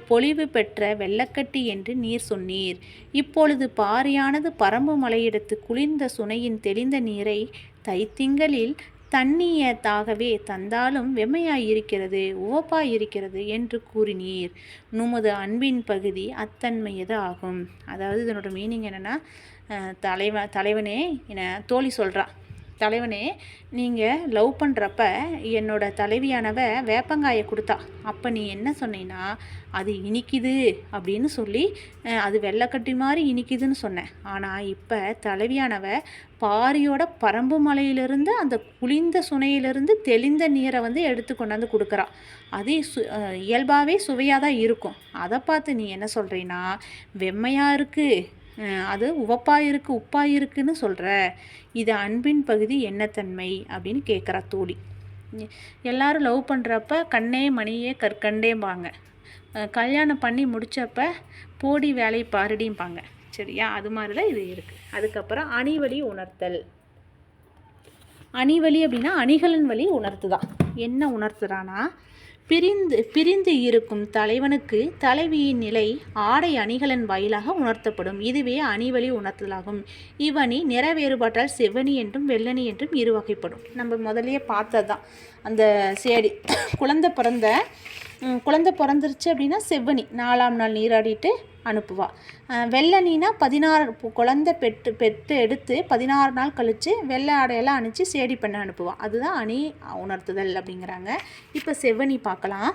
பொலிவு பெற்ற வெள்ளக்கட்டி என்று நீர் சொன்னீர். இப்பொழுது பாரியானது பரம்பு மலையிடத்து குளிர்ந்த சுனையின் தெளிந்த நீரை தைத்திங்களில் தண்ணியதாகவே தந்தாலும் வெம்மையாயிருக்கிறது, உவப்பாயிருக்கிறது என்று கூறினீர். நுமது அன்பின் பகுதி அத்தன்மையது ஆகும். அதாவது இதனோட மீனிங் என்னென்னா, தலைவனே என தோழி சொல்கிறா, தலைவனே, நீங்கள் லவ் பண்ணுறப்ப என்னோட தலைவியானவ வேப்பங்காயை கொடுத்தா. அப்போ நீ என்ன சொன்னீன்னா, அது இனிக்குது அப்படின்னு சொல்லி, அது வெள்ளைக்கட்டி மாதிரி இனிக்குதுன்னு சொன்னேன். ஆனால் இப்போ தலைவியானவ பாரியோட பரம்பு மலையிலிருந்து அந்த குளிர்ந்த சுனையிலிருந்து தெளிந்த நீரை எடுத்து கொண்டாந்து கொடுக்குறா. அது இயல்பாகவே சுவையாக தான் இருக்கும். அதை பார்த்து நீ என்ன சொல்கிறீன்னா, வெம்மையாக இருக்குது, அது உவப்பாக இருக்குது, உப்பாக இருக்குன்னு சொல்கிற. இது அன்பின் பகுதி என்னத்தன்மை அப்படின்னு கேட்குறா தோழி. எல்லாரும் லவ் பண்ணுறப்ப கண்ணே மணியே கற்கண்டேம்பாங்க, கல்யாணம் பண்ணி முடித்தப்ப போடி வேலை பாருடிம்பாங்க. சரியா? அது மாதிரி தான் இது இருக்குது. அதுக்கப்புறம் அணிவழி உணர்த்தல். அணிவழி அப்படின்னா அணிகளின் வழி உணர்த்துதான். என்ன உணர்த்துறானா, பிரிந்து இருக்கும் தலைவனுக்கு தலைவியின் நிலை ஆடை அணிகளின் வாயிலாக உணர்த்தப்படும். இதுவே அணிவழி உணர்த்தலாகும். இவ்வணி நிற வேறுபாட்டால் செவ்வணி என்றும் வெள்ளணி என்றும் இரு வகைப்படும். நம்ம முதலையே பார்த்தது தான். அந்த சேடி குழந்தை பிறந்துருச்சு அப்படின்னா செவ்வணி 4ஆம் நாள் நீராடிட்டு அனுப்புவா. வெள்ளனினா 16 குழந்தை பெற்று எடுத்து 16 நாள் கழித்து வெள்ளை ஆடையெல்லாம் அணிச்சு சேடி பண்ண அனுப்புவாள். அதுதான் அணி உணர்த்துதல் அப்படிங்கிறாங்க. இப்போ செவ்வனி பார்க்கலாம்.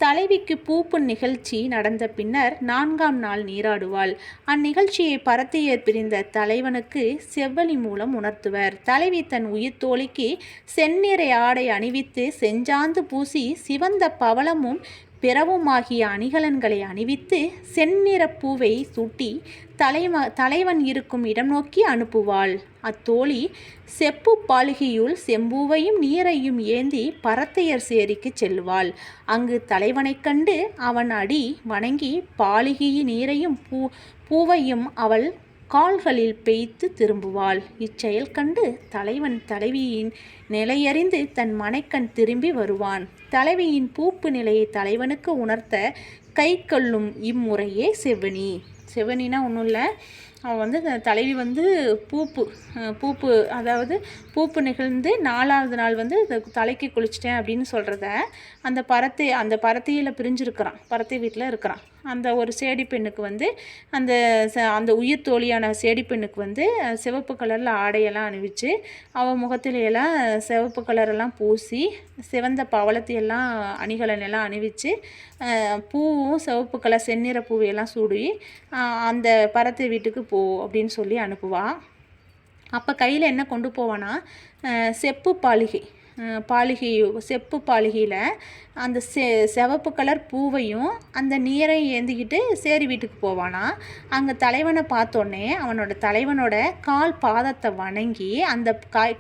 தலைவிக்கு பூப்பு நிகழ்ச்சி நடந்த பின்னர் 4ஆம் நாள் நீராடுவாள். அந்நிகழ்ச்சியை பரத்தையர் பிரிந்த தலைவனுக்கு செவ்வனி மூலம் உணர்த்துவர். தலைவி தன் உயிர் தோழிக்கு செந்நிறை ஆடை அணிவித்து செஞ்சாந்து பூசி சிவந்த பவளமும் பிறவுமாகிய அணிகலன்களை அணிவித்து செந்நிற பூவை சூட்டி தலைவன் இருக்கும் இடம் நோக்கி அனுப்புவாள். அத்தோழி செப்பு பாலிகையுள் செம்பூவையும் நீரையும் ஏந்தி பரத்தையர் சேரிக்கு செல்வாள். அங்கு தலைவனைக் கண்டு அவன் அடி வணங்கி பாலிகையின் நீரையும் பூவையும் அவள் கால்களில் பெய்த்து திரும்புவாள். இச்செயல் கண்டு தலைவன் தலைவியின் நிலையறிந்து தன் மனைக்கண் திரும்பி வருவான். தலைவியின் பூப்பு நிலையை தலைவனுக்கு உணர்த்த கை கொள்ளும் இம்முறையே செவ்வனி. செவ்வனினா ஒன்றும் இல்லை, அவள் தலைவி பூப்பு அதாவது பூப்பு நிகழ்ந்து 4ஆவது நாள் தலைக்கு குளிச்சிட்டேன் அப்படின்னு சொல்கிறத அந்த பரத்தையில் பிரிஞ்சிருக்கிறான், பரத்தை வீட்டில் இருக்கிறான். அந்த ஒரு சேடி பெண்ணுக்கு அந்த உயிர் தோழியான சேடி பெண்ணுக்கு சிவப்பு கலரில் ஆடையெல்லாம் அணிவிச்சு அவள் முகத்திலையெல்லாம் சிவப்பு கலரெல்லாம் பூசி சிவந்த பவளத்தையெல்லாம் அணிகலனெல்லாம் அணிவிச்சு பூவும் சிவப்பு கலர் செந்நிற பூவையெல்லாம் சூடி அந்த பரத்தை வீட்டுக்கு போ அப்படின்னு சொல்லி அனுப்புவாள். அப்போ கையில் என்ன கொண்டு போவானா, செப்பு பாலிகையில் அந்த சிவப்பு கலர் பூவையும் அந்த நீரையும் ஏந்திக்கிட்டு சேரி வீட்டுக்கு போவானா. அங்கே தலைவனை பார்த்தோன்னே தலைவனோட கால் பாதத்தை வணங்கி அந்த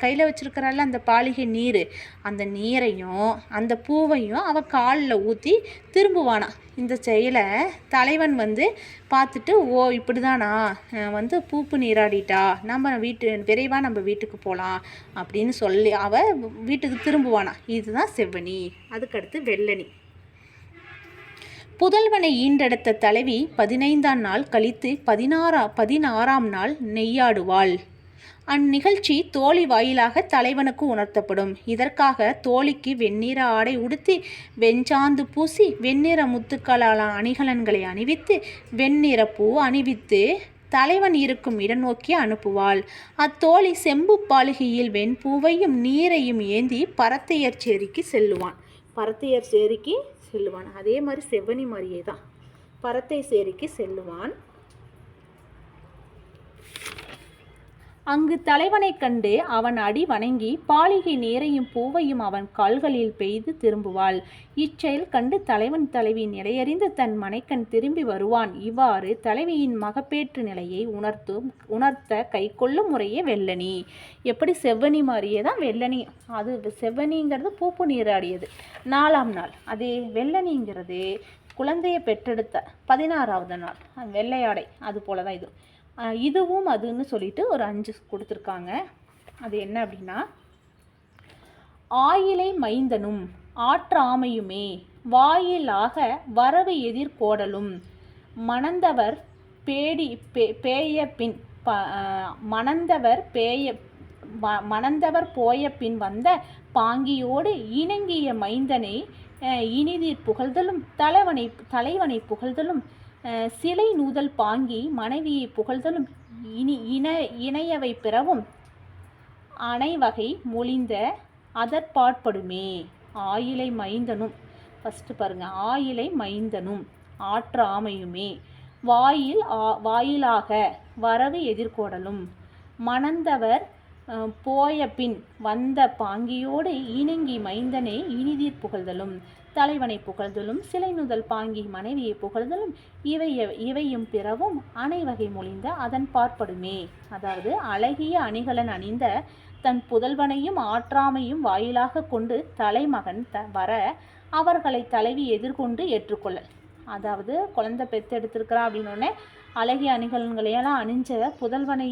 கையில் வச்சுருக்கிறாள் அந்த பாலிகை நீர், அந்த நீரையும் அந்த பூவையும் அவள் காலில் ஊற்றி திரும்புவானா. இந்த செயலை தலைவன் பார்த்துட்டு, ஓ இப்படிதானா, பூப்பு நீராடிட்டா, நம்ம விரைவாக நம்ம வீட்டுக்கு போகலாம் அப்படின்னு சொல்லி அவள் வீட்டுக்கு திரும்புவானா. இதுதான் செவ்வனி. அதுக்கடுத்து வெள்ளனி. புதல்வனை ஈண்டெடுத்த தலைவி 15ஆம் நாள் கழித்து 16ஆம் நாள் நெய்யாடுவாள். அந்நிகழ்ச்சி தோழி வாயிலாக தலைவனுக்கு உணர்த்தப்படும். இதற்காக தோழிக்கு வெண்ணிற ஆடை உடுத்தி வெஞ்சாந்து பூசி வெண்ணிற முத்துக்களால் அணிகலன்களை அணிவித்து வெண்ணிற பூ அணிவித்து தலைவன் இருக்கும் இடம் நோக்கி அனுப்புவாள். அத்தோழி செம்பு பாலிகையில் வெண்பூவையும் நீரையும் ஏந்தி பரத்தையர் சேரிக்கு செல்லுவான். பரத்தையர் சேரிக்கு செல்லுவான். அதே மாதிரி செவ்வனி மாதிரியே தான் பரத்தை சேரிக்கு செல்லுவான். அங்கு தலைவனை கண்டு அவன் அடி வணங்கி பாலிகை நீரையும் பூவையும் அவன் கால்களில் பெய்து திரும்புவாள். இச்செயல் கண்டு தலைவன் தலைவியின் நிலையறிந்து தன் மனைக்கண் திரும்பி வருவான். இவ்வாறு தலைவியின் மகப்பேற்று நிலையை உணர்த்த கை கொள்ளும் முறையே வெள்ளணி. எப்படி செவ்வனி மாதிரியே தான் வெள்ளணி. அது செவ்வனிங்கிறது பூப்பு நீராடியது 4ஆம் நாள். அதே வெள்ளணிங்கிறது குழந்தையை பெற்றெடுத்த 16ஆவது நாள் வெள்ளையாடை. அது போல தான் இதுவும் அதுன்னு சொல்லிட்டு ஒரு 5 கொடுத்துருக்காங்க. அது என்ன அப்படின்னா, ஆயிலை மைந்தனும் ஆற்றாமையுமே வாயிலாக வரவு எதிர்கோடலும் மணந்தவர் பேய பின் மணந்தவர் போய பின் வந்த பாங்கியோடு இணங்கிய மைந்தனை இனிதீர் புகழ்தலும் தலைவனை புகழ்தலும் சிலை நூதல் பாங்கி மனைவியை புகழ்தலும் இணையவை பிறவும் அனைவகை மொழிந்த அதற்பாற்படுமே. ஆயிலை மைந்தனும் ஃபஸ்ட்டு பாருங்கள், ஆயிலை மைந்தனும் ஆற்றாமையுமே வாயிலாக வரவு எதிர்கோடலும் மணந்தவர் போய பின் வந்த பாங்கியோடு இணங்கி மைந்தனை இனிதீர் புகழ்தலும் தலைவனை புகழ்தலும் சிலை நுதல் பாங்கி மனைவியை புகழ்தலும் இவையும் பிறவும் அனைவகை மொழிந்த அதன் பார்ப்படுமே. அதாவது அழகிய அணிகலன் அணிந்த தன் புதல்வனையும் ஆற்றாமையும் வாயிலாக கொண்டு தலைமகன் வர அவர்களை தலைவி எதிர்கொண்டு ஏற்றுக்கொள்ளல். அதாவது குழந்தை பெற்றெடுத்திருக்கிறா அப்படின்னோடனே அழகிய அணிகலன்களையெல்லாம் அணிஞ்ச புதல்வனை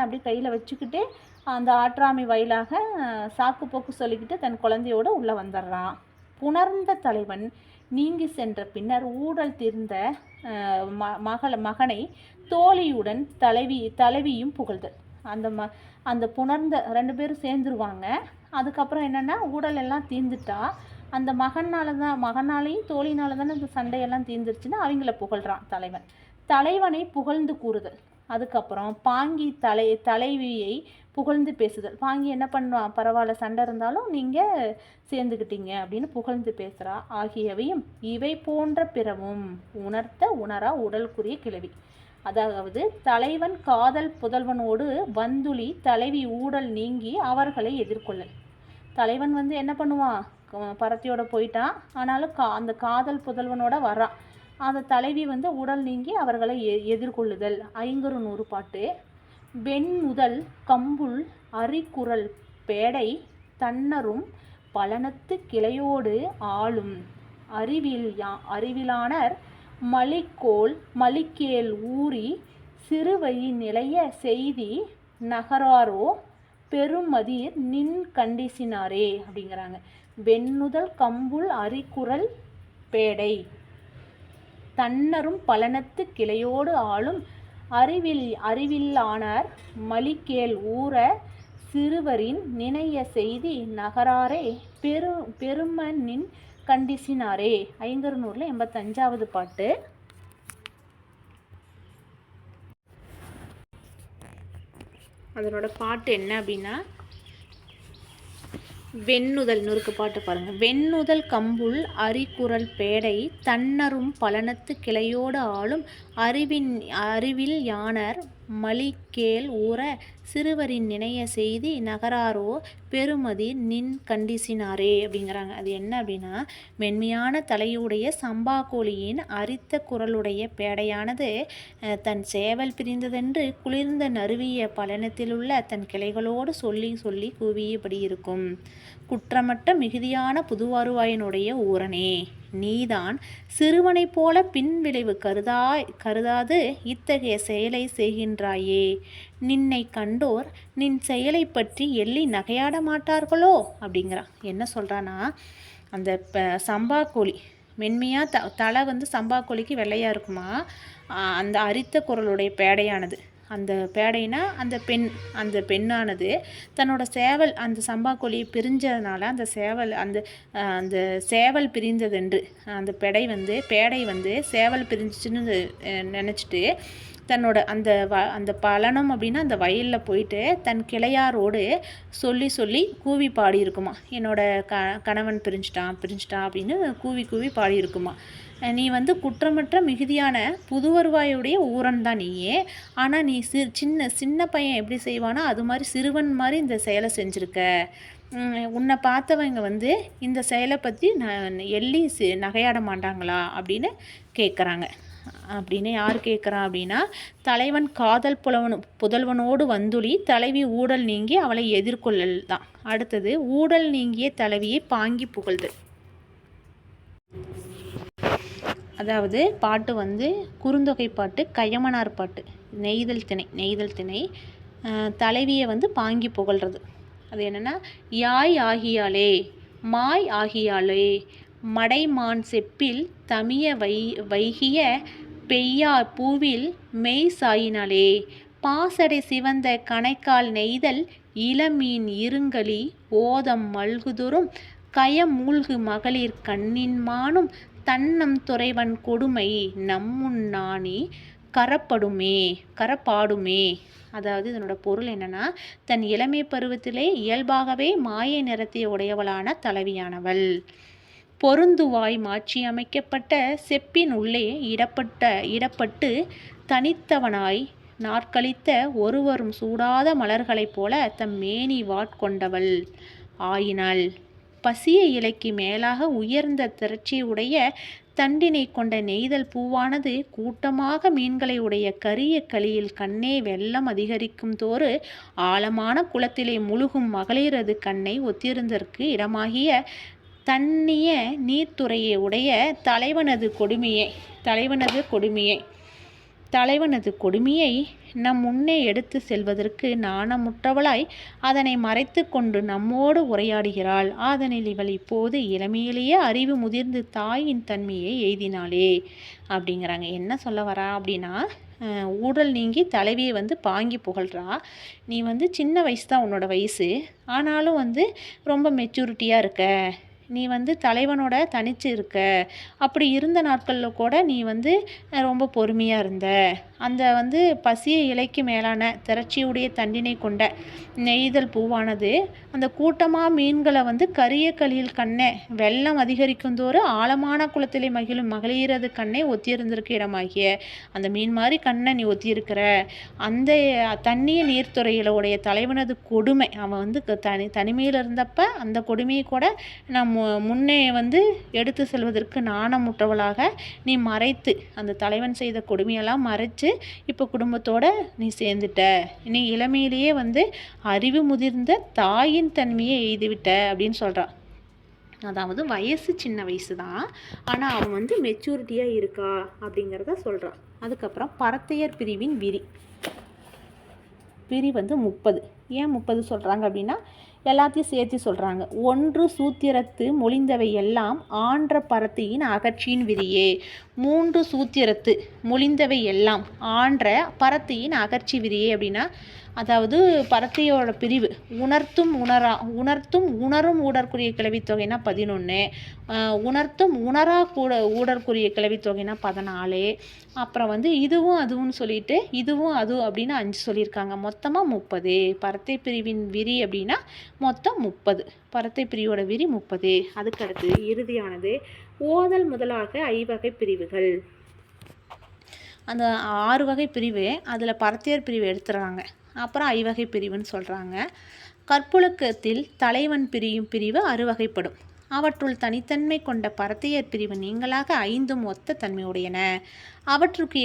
அப்படி கையில் வச்சுக்கிட்டு அந்த ஆற்றாமை வாயிலாக சாக்கு போக்கு சொல்லிக்கிட்டு தன் குழந்தையோடு உள்ளே வந்துடுறான். புணர்ந்த தலைவன் நீங்கி சென்ற பின்னர் ஊடல் தீர்ந்த மகனை தோழியுடன் தலைவியும் புகழ்தல். அந்த புணர்ந்த 2 பேரும் சேர்ந்துருவாங்க. அதுக்கப்புறம் என்னென்னா ஊடல் எல்லாம் தீர்ந்துட்டா அந்த மகனாலையும் தோழினால தானே இந்த சண்டையெல்லாம் தீர்ந்துருச்சுன்னா அவங்கள புகழ்கிறான் தலைவனை புகழ்ந்து கூறுதல். அதுக்கப்புறம் பாங்கி தலைவியை புகழ்ந்து பேசுதல். பாங்கி என்ன பண்ணுவான், பரவாயில்ல சண்டை இருந்தாலும் நீங்கள் சேர்ந்துக்கிட்டீங்க அப்படின்னு புகழ்ந்து பேசுகிறா. ஆகியவையும் இவை போன்ற பிறவும் உணரா உடலுக்குரிய கிளவி. அதாவது தலைவன் காதல் புதல்வனோடு வந்துளி தலைவி ஊடல் நீங்கி அவர்களை எதிர்கொள்ளல். தலைவன் என்ன பண்ணுவான், பரத்தியோட போயிட்டான், ஆனாலும் அந்த காதல் புதல்வனோட வர்றான். அந்த தலைவி உடல் நீங்கி அவர்களை எதிர்கொள்ளுதல். 500 பாட்டு. வெண்முதல் கம்புள் அரிக்குரல் பேடை தன்னரும் பலனத்து கிளையோடு ஆளும் அறிவிலானர் மலிக்கேல் ஊறி சிறுவழி நிலைய செய்தி நகராரோ பெருமதிர் நின் கண்டிசினாரே அப்படிங்கிறாங்க. வெண்முதல் கம்புள் அரிக்குரல் பேடை தன்னரும் பலனத்து கிளையோடு ஆளும் அறிவில்லானார் மலிக்கேல் ஊற சிறுவரின் நினைய செய்தி நகராரே பெருமனின் கண்டிசினாரே. 585வது பாட்டு. அதனோட பாட்டு என்ன அப்படின்னா, வெண்ணுதல் நூறுக்கு பாட்டு பாருங்கள். வெண்ணுதல் கம்புள் அரிக்குரல் பேடை தன்னரும் பலனத்து கிளையோடு ஆளும் அறிவில் யானர் மலிக்கேல் ஊற சிறுவரின் நினைய செய்தி நகராரோ பெருமதி நின் கண்டிசினாரே அப்படிங்கிறாங்க. அது என்ன அப்படின்னா, மென்மையான தலையுடைய சம்பா கோழியின் அரித்த குரலுடைய பேடையானது தன் சேவல் பிரிந்ததென்று குளிர்ந்த நறுவிய பலனத்திலுள்ள தன் கிளைகளோடு சொல்லி சொல்லி கூவியபடி இருக்கும். குற்றமற்ற மிகுதியான புதுவருவாயினுடைய ஊரனே, நீதான் சிறுவனைப் போல பின்விளைவு கருதாது இத்தகைய செயலை செய்கின்றாயே. நின்னை கண்டோர் நின் செயலை பற்றி எள்ளி நகையாட மாட்டார்களோ அப்படிங்கிறான். என்ன சொல்கிறான்னா, அந்த சம்பா கோழி மென்மையாக தலை சம்பா கோழிக்கு வெள்ளையாக இருக்குமா, அந்த அரித்த குரலுடைய பேடையானது அந்த பேடைனா அந்த பெண்ணானது தன்னோட சேவல் அந்த சம்பா கோழியை பிரிஞ்சதுனால அந்த சேவல் பிரிந்ததென்று அந்த பேடை வந்து சேவல் பிரிஞ்சிச்சுன்னு நினச்சிட்டு தன்னோட அந்த பலனம் அப்படின்னா அந்த வயலில் போயிட்டு தன் கிளையாரோடு சொல்லி கூவி பாடியிருக்குமா. என்னோட கணவன் பிரிஞ்சிட்டான் அப்படின்னு கூவி பாடியிருக்குமா. நீ வந்து குற்றமற்ற மிகுதியான புது வருவாயுடைய ஊரன் தான் நீயே, ஆனால் நீ சின்ன பையன் எப்படி செய்வானோ அது மாதிரி சிறுவன் மாதிரி இந்த செயலை செஞ்சுருக்க. உன்னை பார்த்தவங்க வந்து இந்த செயலை பற்றி எள்ளி நகையாட மாட்டாங்களா அப்படின்னு கேட்குறாங்க. அப்படின்னு யார் கேட்குறா அப்படின்னா, தலைவன் காதல் புதல்வனோடு வந்துளி தலைவி ஊடல் நீங்கி அவளை எதிர்கொள்ளல் தான். அடுத்தது ஊடல் நீங்கிய தலைவியை பாங்கி புகழ்தல். அதாவது பாட்டு வந்து குறுந்தொகை பாட்டு, கயமனார் பாட்டு, நெய்தல் திணை. தலைவியை வந்து பாங்கி புகழ்றது. அது என்னென்னா, யாய் ஆகியாலே மாய் ஆகியாலே மடைமான் செப்பில் தமிய வைகிய பெய்யா பூவில் மெய் சாயினாலே பாசடை சிவந்த கணைக்கால் நெய்தல் இளமீன் இருங்கலி ஓதம் மல்குதொரும் கயமூழ்கு மகளிர் கண்ணின்மானும் தன்னம் துறைவன் கொடுமை நம்முன்னானி கரப்பாடுமே. அதாவது இதனோட பொருள் என்னன்னா, தன் இளமை பருவத்திலே இயல்பாகவே மாயை நிறத்தை உடையவளான தலைவியானவள் பொருந்துவாய் மாற்றி அமைக்கப்பட்ட செப்பின் உள்ளே இடப்பட்டு தனித்தவனாய் நாட்களித்த ஒருவரும் சூடாத மலர்களைப் போல தம் மேனி வாட்கொண்டவள் ஆயினாள். பசிய இலைக்கு மேலாக உயர்ந்த திரட்சியுடைய தண்டினை கொண்ட நெய்தல் பூவானது கூட்டமாக மீன்களை உடைய கரிய களியில் கண்ணே வெள்ளம் அதிகரிக்கும் தோறு ஆழமான குளத்திலே முழுகும் மகளிரது கண்ணை ஒத்திருந்தற்கு இடமாகிய தண்ணிய நீர்த்துறையை உடைய தலைவனது கொடுமையை நம் முன்னே எடுத்து செல்வதற்கு நாணமுற்றவளாய் அதனை மறைத்து கொண்டு நம்மோடு உரையாடுகிறாள். ஆதனில் இவள் இப்போது இளமையிலேயே அறிவு முதிர்ந்து தாயின் தன்மையை எய்தினாளே அப்படிங்கிறாங்க. என்ன சொல்ல வரா அப்படின்னா, ஊடல் நீங்கி தலைவியை வந்து பாங்கி புகழ்றா. நீ வந்து சின்ன வயசு தான் உன்னோட வயசு, ஆனாலும் வந்து ரொம்ப மெச்சூரிட்டியாக இருக்க. நீ வந்து தலைவனோட தனிச்சு இருக்க. அப்படி இருந்த நாட்களில் கூட நீ வந்து ரொம்ப பொறுமையாக இருந்த. அந்த வந்து பசிய இலைக்கு மேலான திரட்சியுடைய தண்டினை கொண்ட நெய்தல் பூவானது அந்த கூட்டமாக மீன்களை வந்து கரிய களியில் கண்ணே வெள்ளம் அதிகரிக்கும் தோறு ஆழமான குளத்திலே மகிழும் மகளிரது கண்ணை ஒத்தியிருந்திருக்க இடமாகிய அந்த மீன் மாதிரி கண்ணை நீ ஒத்தியிருக்கிற. அந்த தண்ணிய நீர்த்துறையில உடைய தலைவனது கொடுமை, அவன் வந்து தனிமையில் இருந்தப்ப அந்த கொடுமையை கூட நான் முன்னே வந்து எடுத்து செல்வதற்கு நாணமுற்றவளாக நீ மறைத்து அந்த தலைவன் செய்த கொடுமையெல்லாம் மறைச்சு இப்போ குடும்பத்தோட நீ சேர்ந்துட்ட. நீ இளமையிலேயே வந்து அறிவு முதிர்ந்த தாயின் தன்மையை எய்துவிட்ட அப்படின்னு சொல்கிறான். அதாவது வயசு சின்ன வயசு தான், ஆனால் அவன் வந்து மெச்சூரிட்டியாக இருக்கா அப்படிங்கிறத சொல்கிறான். அதுக்கப்புறம் பரத்தையர் பிரிவின் பிரி வந்து 30. ஏன் 30 சொல்கிறாங்க அப்படின்னா, எல்லாத்தையும் சேர்த்து சொல்கிறாங்க. ஒன்று சூத்திரத்து மொழிந்தவை எல்லாம் ஆன்ற பரத்தையின் அகற்றியின் விரியே. 3 சூத்திரத்து மொழிந்தவை எல்லாம் ஆன்ற பரத்தையின் அகற்றி விரியே அப்படின்னா, அதாவது பரத்தையோட பிரிவு உணர்த்தும் உணரும் ஊடற்குரிய கிளவித்தொகைனா 11, உணர்த்தும் உணரா ஊடற்குரிய கிளவித்தொகைனா 14. அப்புறம் வந்து இதுவும் அதுவும் சொல்லிட்டு இதுவும் அது அப்படின்னு 5 சொல்லியிருக்காங்க. மொத்தமாக 30. பரத்தை பிரிவின் விரி அப்படின்னா மொத்தம் 30. பரத்தை பிரிவோட விரி 30. அதுக்கடுத்து இறுதியானது ஓதல் முதலாக ஐவகை பிரிவுகள். அந்த 6 வகை பிரிவு அதில் பரத்தையர் பிரிவு எடுத்துறாங்க. அப்புறம் ஐவகை பிரிவுன்னு சொல்கிறாங்க. கற்புழக்கத்தில் தலைவன் பிரியும் பிரிவு 6 வகைப்படும். அவற்றுள் தனித்தன்மை கொண்ட பரத்தையர் பிரிவு நீங்களாக 5 ஒத்த தன்மையுடையன. அவற்றுக்கு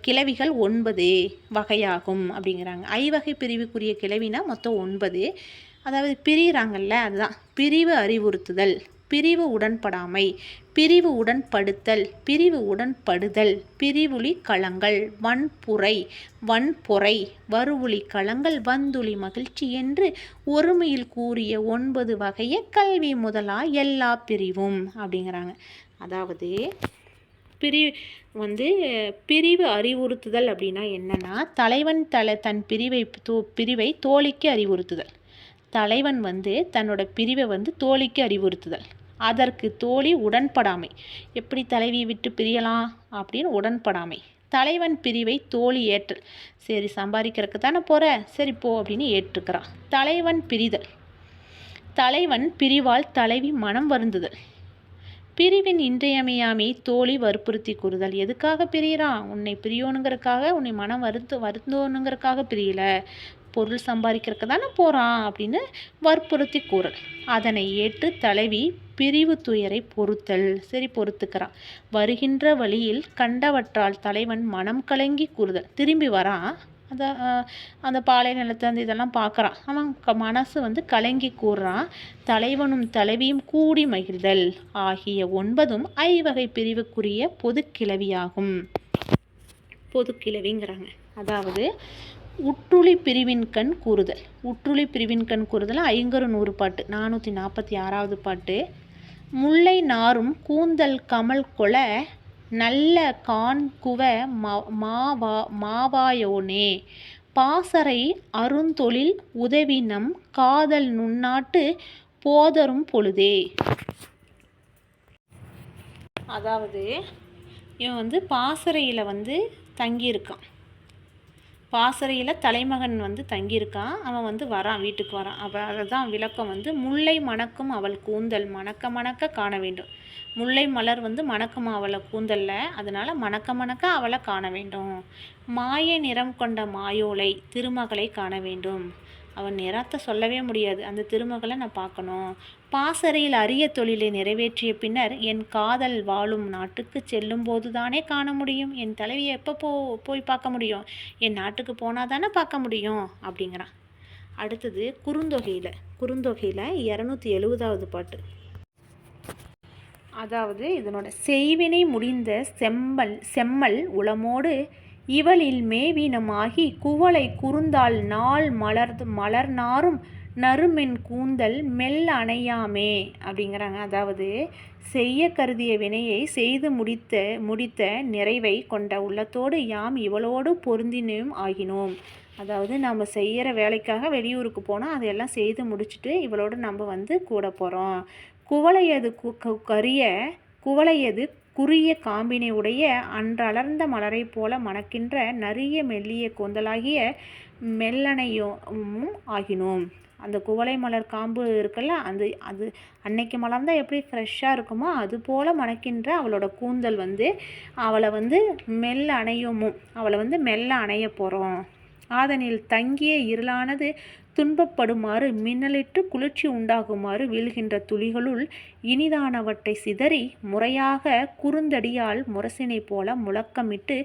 கிளவிகள் 9 வகையாகும் அப்படிங்கிறாங்க. ஐவகை பிரிவுக்குரிய கிளவினா மொத்தம் 9. அதாவது பிரிகிறாங்கல்ல, அதுதான் பிரிவு அறிவுறுத்துதல், பிரிவு உடன்படாமை, பிரிவு உடன்படுத்தல், பிரிவு உடன்படுதல், பிரிவுளி களங்கள், வன்பொறை, வருவுளி களங்கள், வந்துளி மகிழ்ச்சி என்று ஒருமையில் கூறிய 9 வகைய கல்வி முதலா எல்லா பிரிவும் அப்படிங்கிறாங்க. அதாவது வந்து பிரிவு அறிவுறுத்துதல் அப்படின்னா என்னன்னா, தலைவன் தன் பிரிவை தோழிக்கு அறிவுறுத்துதல். தலைவன் வந்து தன்னோட பிரிவை வந்து தோழிக்கு அறிவுறுத்துதல். அதற்கு தோழி உடன்படாமை. எப்படி தலைவியை விட்டு பிரியலாம் அப்படின்னு உடன்படாமை. தலைவன் பிரிவை தோழி ஏற்றல். சரி, சம்பாதிக்கிறதுக்கு தானே போகிற, சரி போ அப்படின்னு ஏற்றுக்கிறான். தலைவன் பிரிதல். தலைவன் பிரிவால் தலைவி மனம் வருந்துதல். பிரிவின் இன்றியமையாமை தோழி வற்புறுத்தி கூறுதல். எதுக்காக பிரிகிறான்? உன்னை பிரியணுங்கிறதுக்காக, உன்னை மனம் வருந்தோணுங்கிறதுக்காக பிரியல, பொருள் சம்பாதிக்கிறதுக்கு தானே போகிறான் அப்படின்னு வற்புறுத்தி கூறல். அதனை ஏற்று தலைவி பிரிவு துயரை பொறுத்தல். சரி, பொறுத்துக்கிறான். வருகின்ற வழியில் கண்டவற்றால் தலைவன் மனம் கலங்கி கூறுதல். திரும்பி வரான், அந்த பாலை நிலத்தை அந்த இதெல்லாம் பார்க்குறான். அவன் மனசு வந்து கலங்கி கூறுறான். தலைவனும் தலைவியும் கூடி மகிழ்தல் ஆகிய 9 ஐவகை பிரிவுக்குரிய பொதுக்கிளவியாகும். பொதுக்கிளவிங்கிறாங்க. அதாவது உற்றுளி பிரிவின் கண் கூறுதல். உற்றுளி பிரிவின் கண் கூறுதல் ஐங்கரு 100 பாட்டு 446வது பாட்டு. முல்லை நாரும் கூந்தல் கமல் கொல நல்ல காண்குவ மாவாயோனே பாசறை அருந்தொழில் உதவினம் காதல் நுண்ணாட்டு போதரும் பொழுதே. அதாவது இவன் வந்து பாசறையில் வந்து தங்கியிருக்கான். பாசறையில் தலைமகன் வந்து தங்கியிருக்கான். அவன் வந்து வரான், வீட்டுக்கு வரான். அப்போ அதுதான் விளக்கம் வந்து முல்லை மணக்கும் அவள் கூந்தல் மணக்க மணக்க காண வேண்டும். முல்லை மலர் வந்து மணக்கும் அவளை கூந்தலில், அதனால் மணக்க மணக்க அவளை காண வேண்டும். மாய நிறம் கொண்ட மாயோலை திருமகளை காண வேண்டும். அவன் நிறத்தை சொல்லவே முடியாது, அந்த திருமகளை நான் பார்க்கணும். பாசறையில் அரிய தொழிலை நிறைவேற்றிய பின்னர் என் காதல் வாழும் நாட்டுக்கு செல்லும் போது தானே காண முடியும். என் தலைவியை எப்போ போய் பார்க்க முடியும்? என் நாட்டுக்கு போனால் தானே பார்க்க முடியும் அப்படிங்கிறான். அடுத்தது குறுந்தொகையில் 270வது பாட்டு. அதாவது இதனோட செய்வினை முடிந்த செம்மல் உளமோடு இவளில் மேவினமாகி குவளை குறுந்தாள் நாள் மலர்நாரும் நறுமென் கூந்தல் மெல்ல அணையாமே அப்படிங்கிறாங்க. அதாவது செய்ய கருதிய வினையை செய்து முடித்த நிறைவை கொண்ட உள்ளத்தோடு யாம் இவளோடு பொருந்தினும் ஆகினோம். அதாவது நம்ம செய்கிற வேலைக்காக வெளியூருக்கு போனால் அதையெல்லாம் செய்து முடிச்சுட்டு இவளோடு நம்ம வந்து கூட போகிறோம். குவளையது குறிய காம்பினை உடைய அன்றளர்ந்த மலரை போல மணக்கின்ற நரிய மெல்லிய கூந்தலாகிய மெல்லணையும் ஆகினோம். அந்த குவளை மலர் காம்பு இருக்குல்ல, அது அன்னைக்கு மலர்ந்தால் எப்படி ஃப்ரெஷ்ஷாக இருக்குமோ அது போல் மணக்கின்ற அவளோட கூந்தல் வந்து அவளை வந்து மெல்ல அணைய போகிறோம். ஆதனில் தங்கிய இருளானது துன்பப்படுமாறு மின்னலிட்டு குளிர்ச்சி உண்டாகுமாறு வீழ்கின்ற துளிகளுள் இனிதானவற்றை சிதறி முறையாக குறுந்தடியால் முரசினை போல முழக்கமிட்டு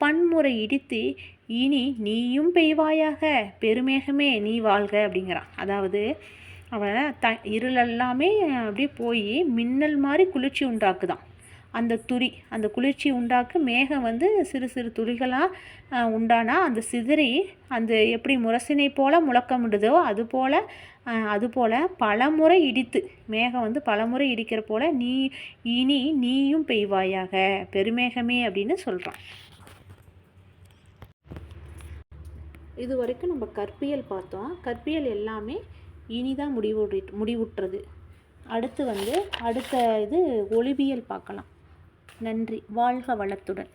பன்முறை இடித்து இனி நீயும் பெய்வாயாக பெருமேகமே நீ வாழ்க அப்படிங்கிறான். அதாவது அவன் இருளெல்லாமே அப்படியே போய் மின்னல் மாதிரி குளிர்ச்சி உண்டாக்குதான். அந்த குளிர்ச்சி உண்டாக்கு மேகம் வந்து சிறு சிறு துளிகளாக உண்டானா அந்த சிதறி அந்த எப்படி முரசினை போல் முழக்கமிடுதோ அதுபோல் பலமுறை இடித்து மேகம் வந்து பலமுறை இடிக்கிற போல் இனி நீயும் பெய்வாயாக பெருமேகமே அப்படின்னு சொல்கிறான். இது வரைக்கும் நம்ம கற்பியல் பார்த்தோம். கற்பியல் எல்லாமே இனிதான் முடிவுற்றது. அடுத்த இது ஒளிபியல் பார்க்கலாம். நன்றி. வாழ்க வளத்துடன்.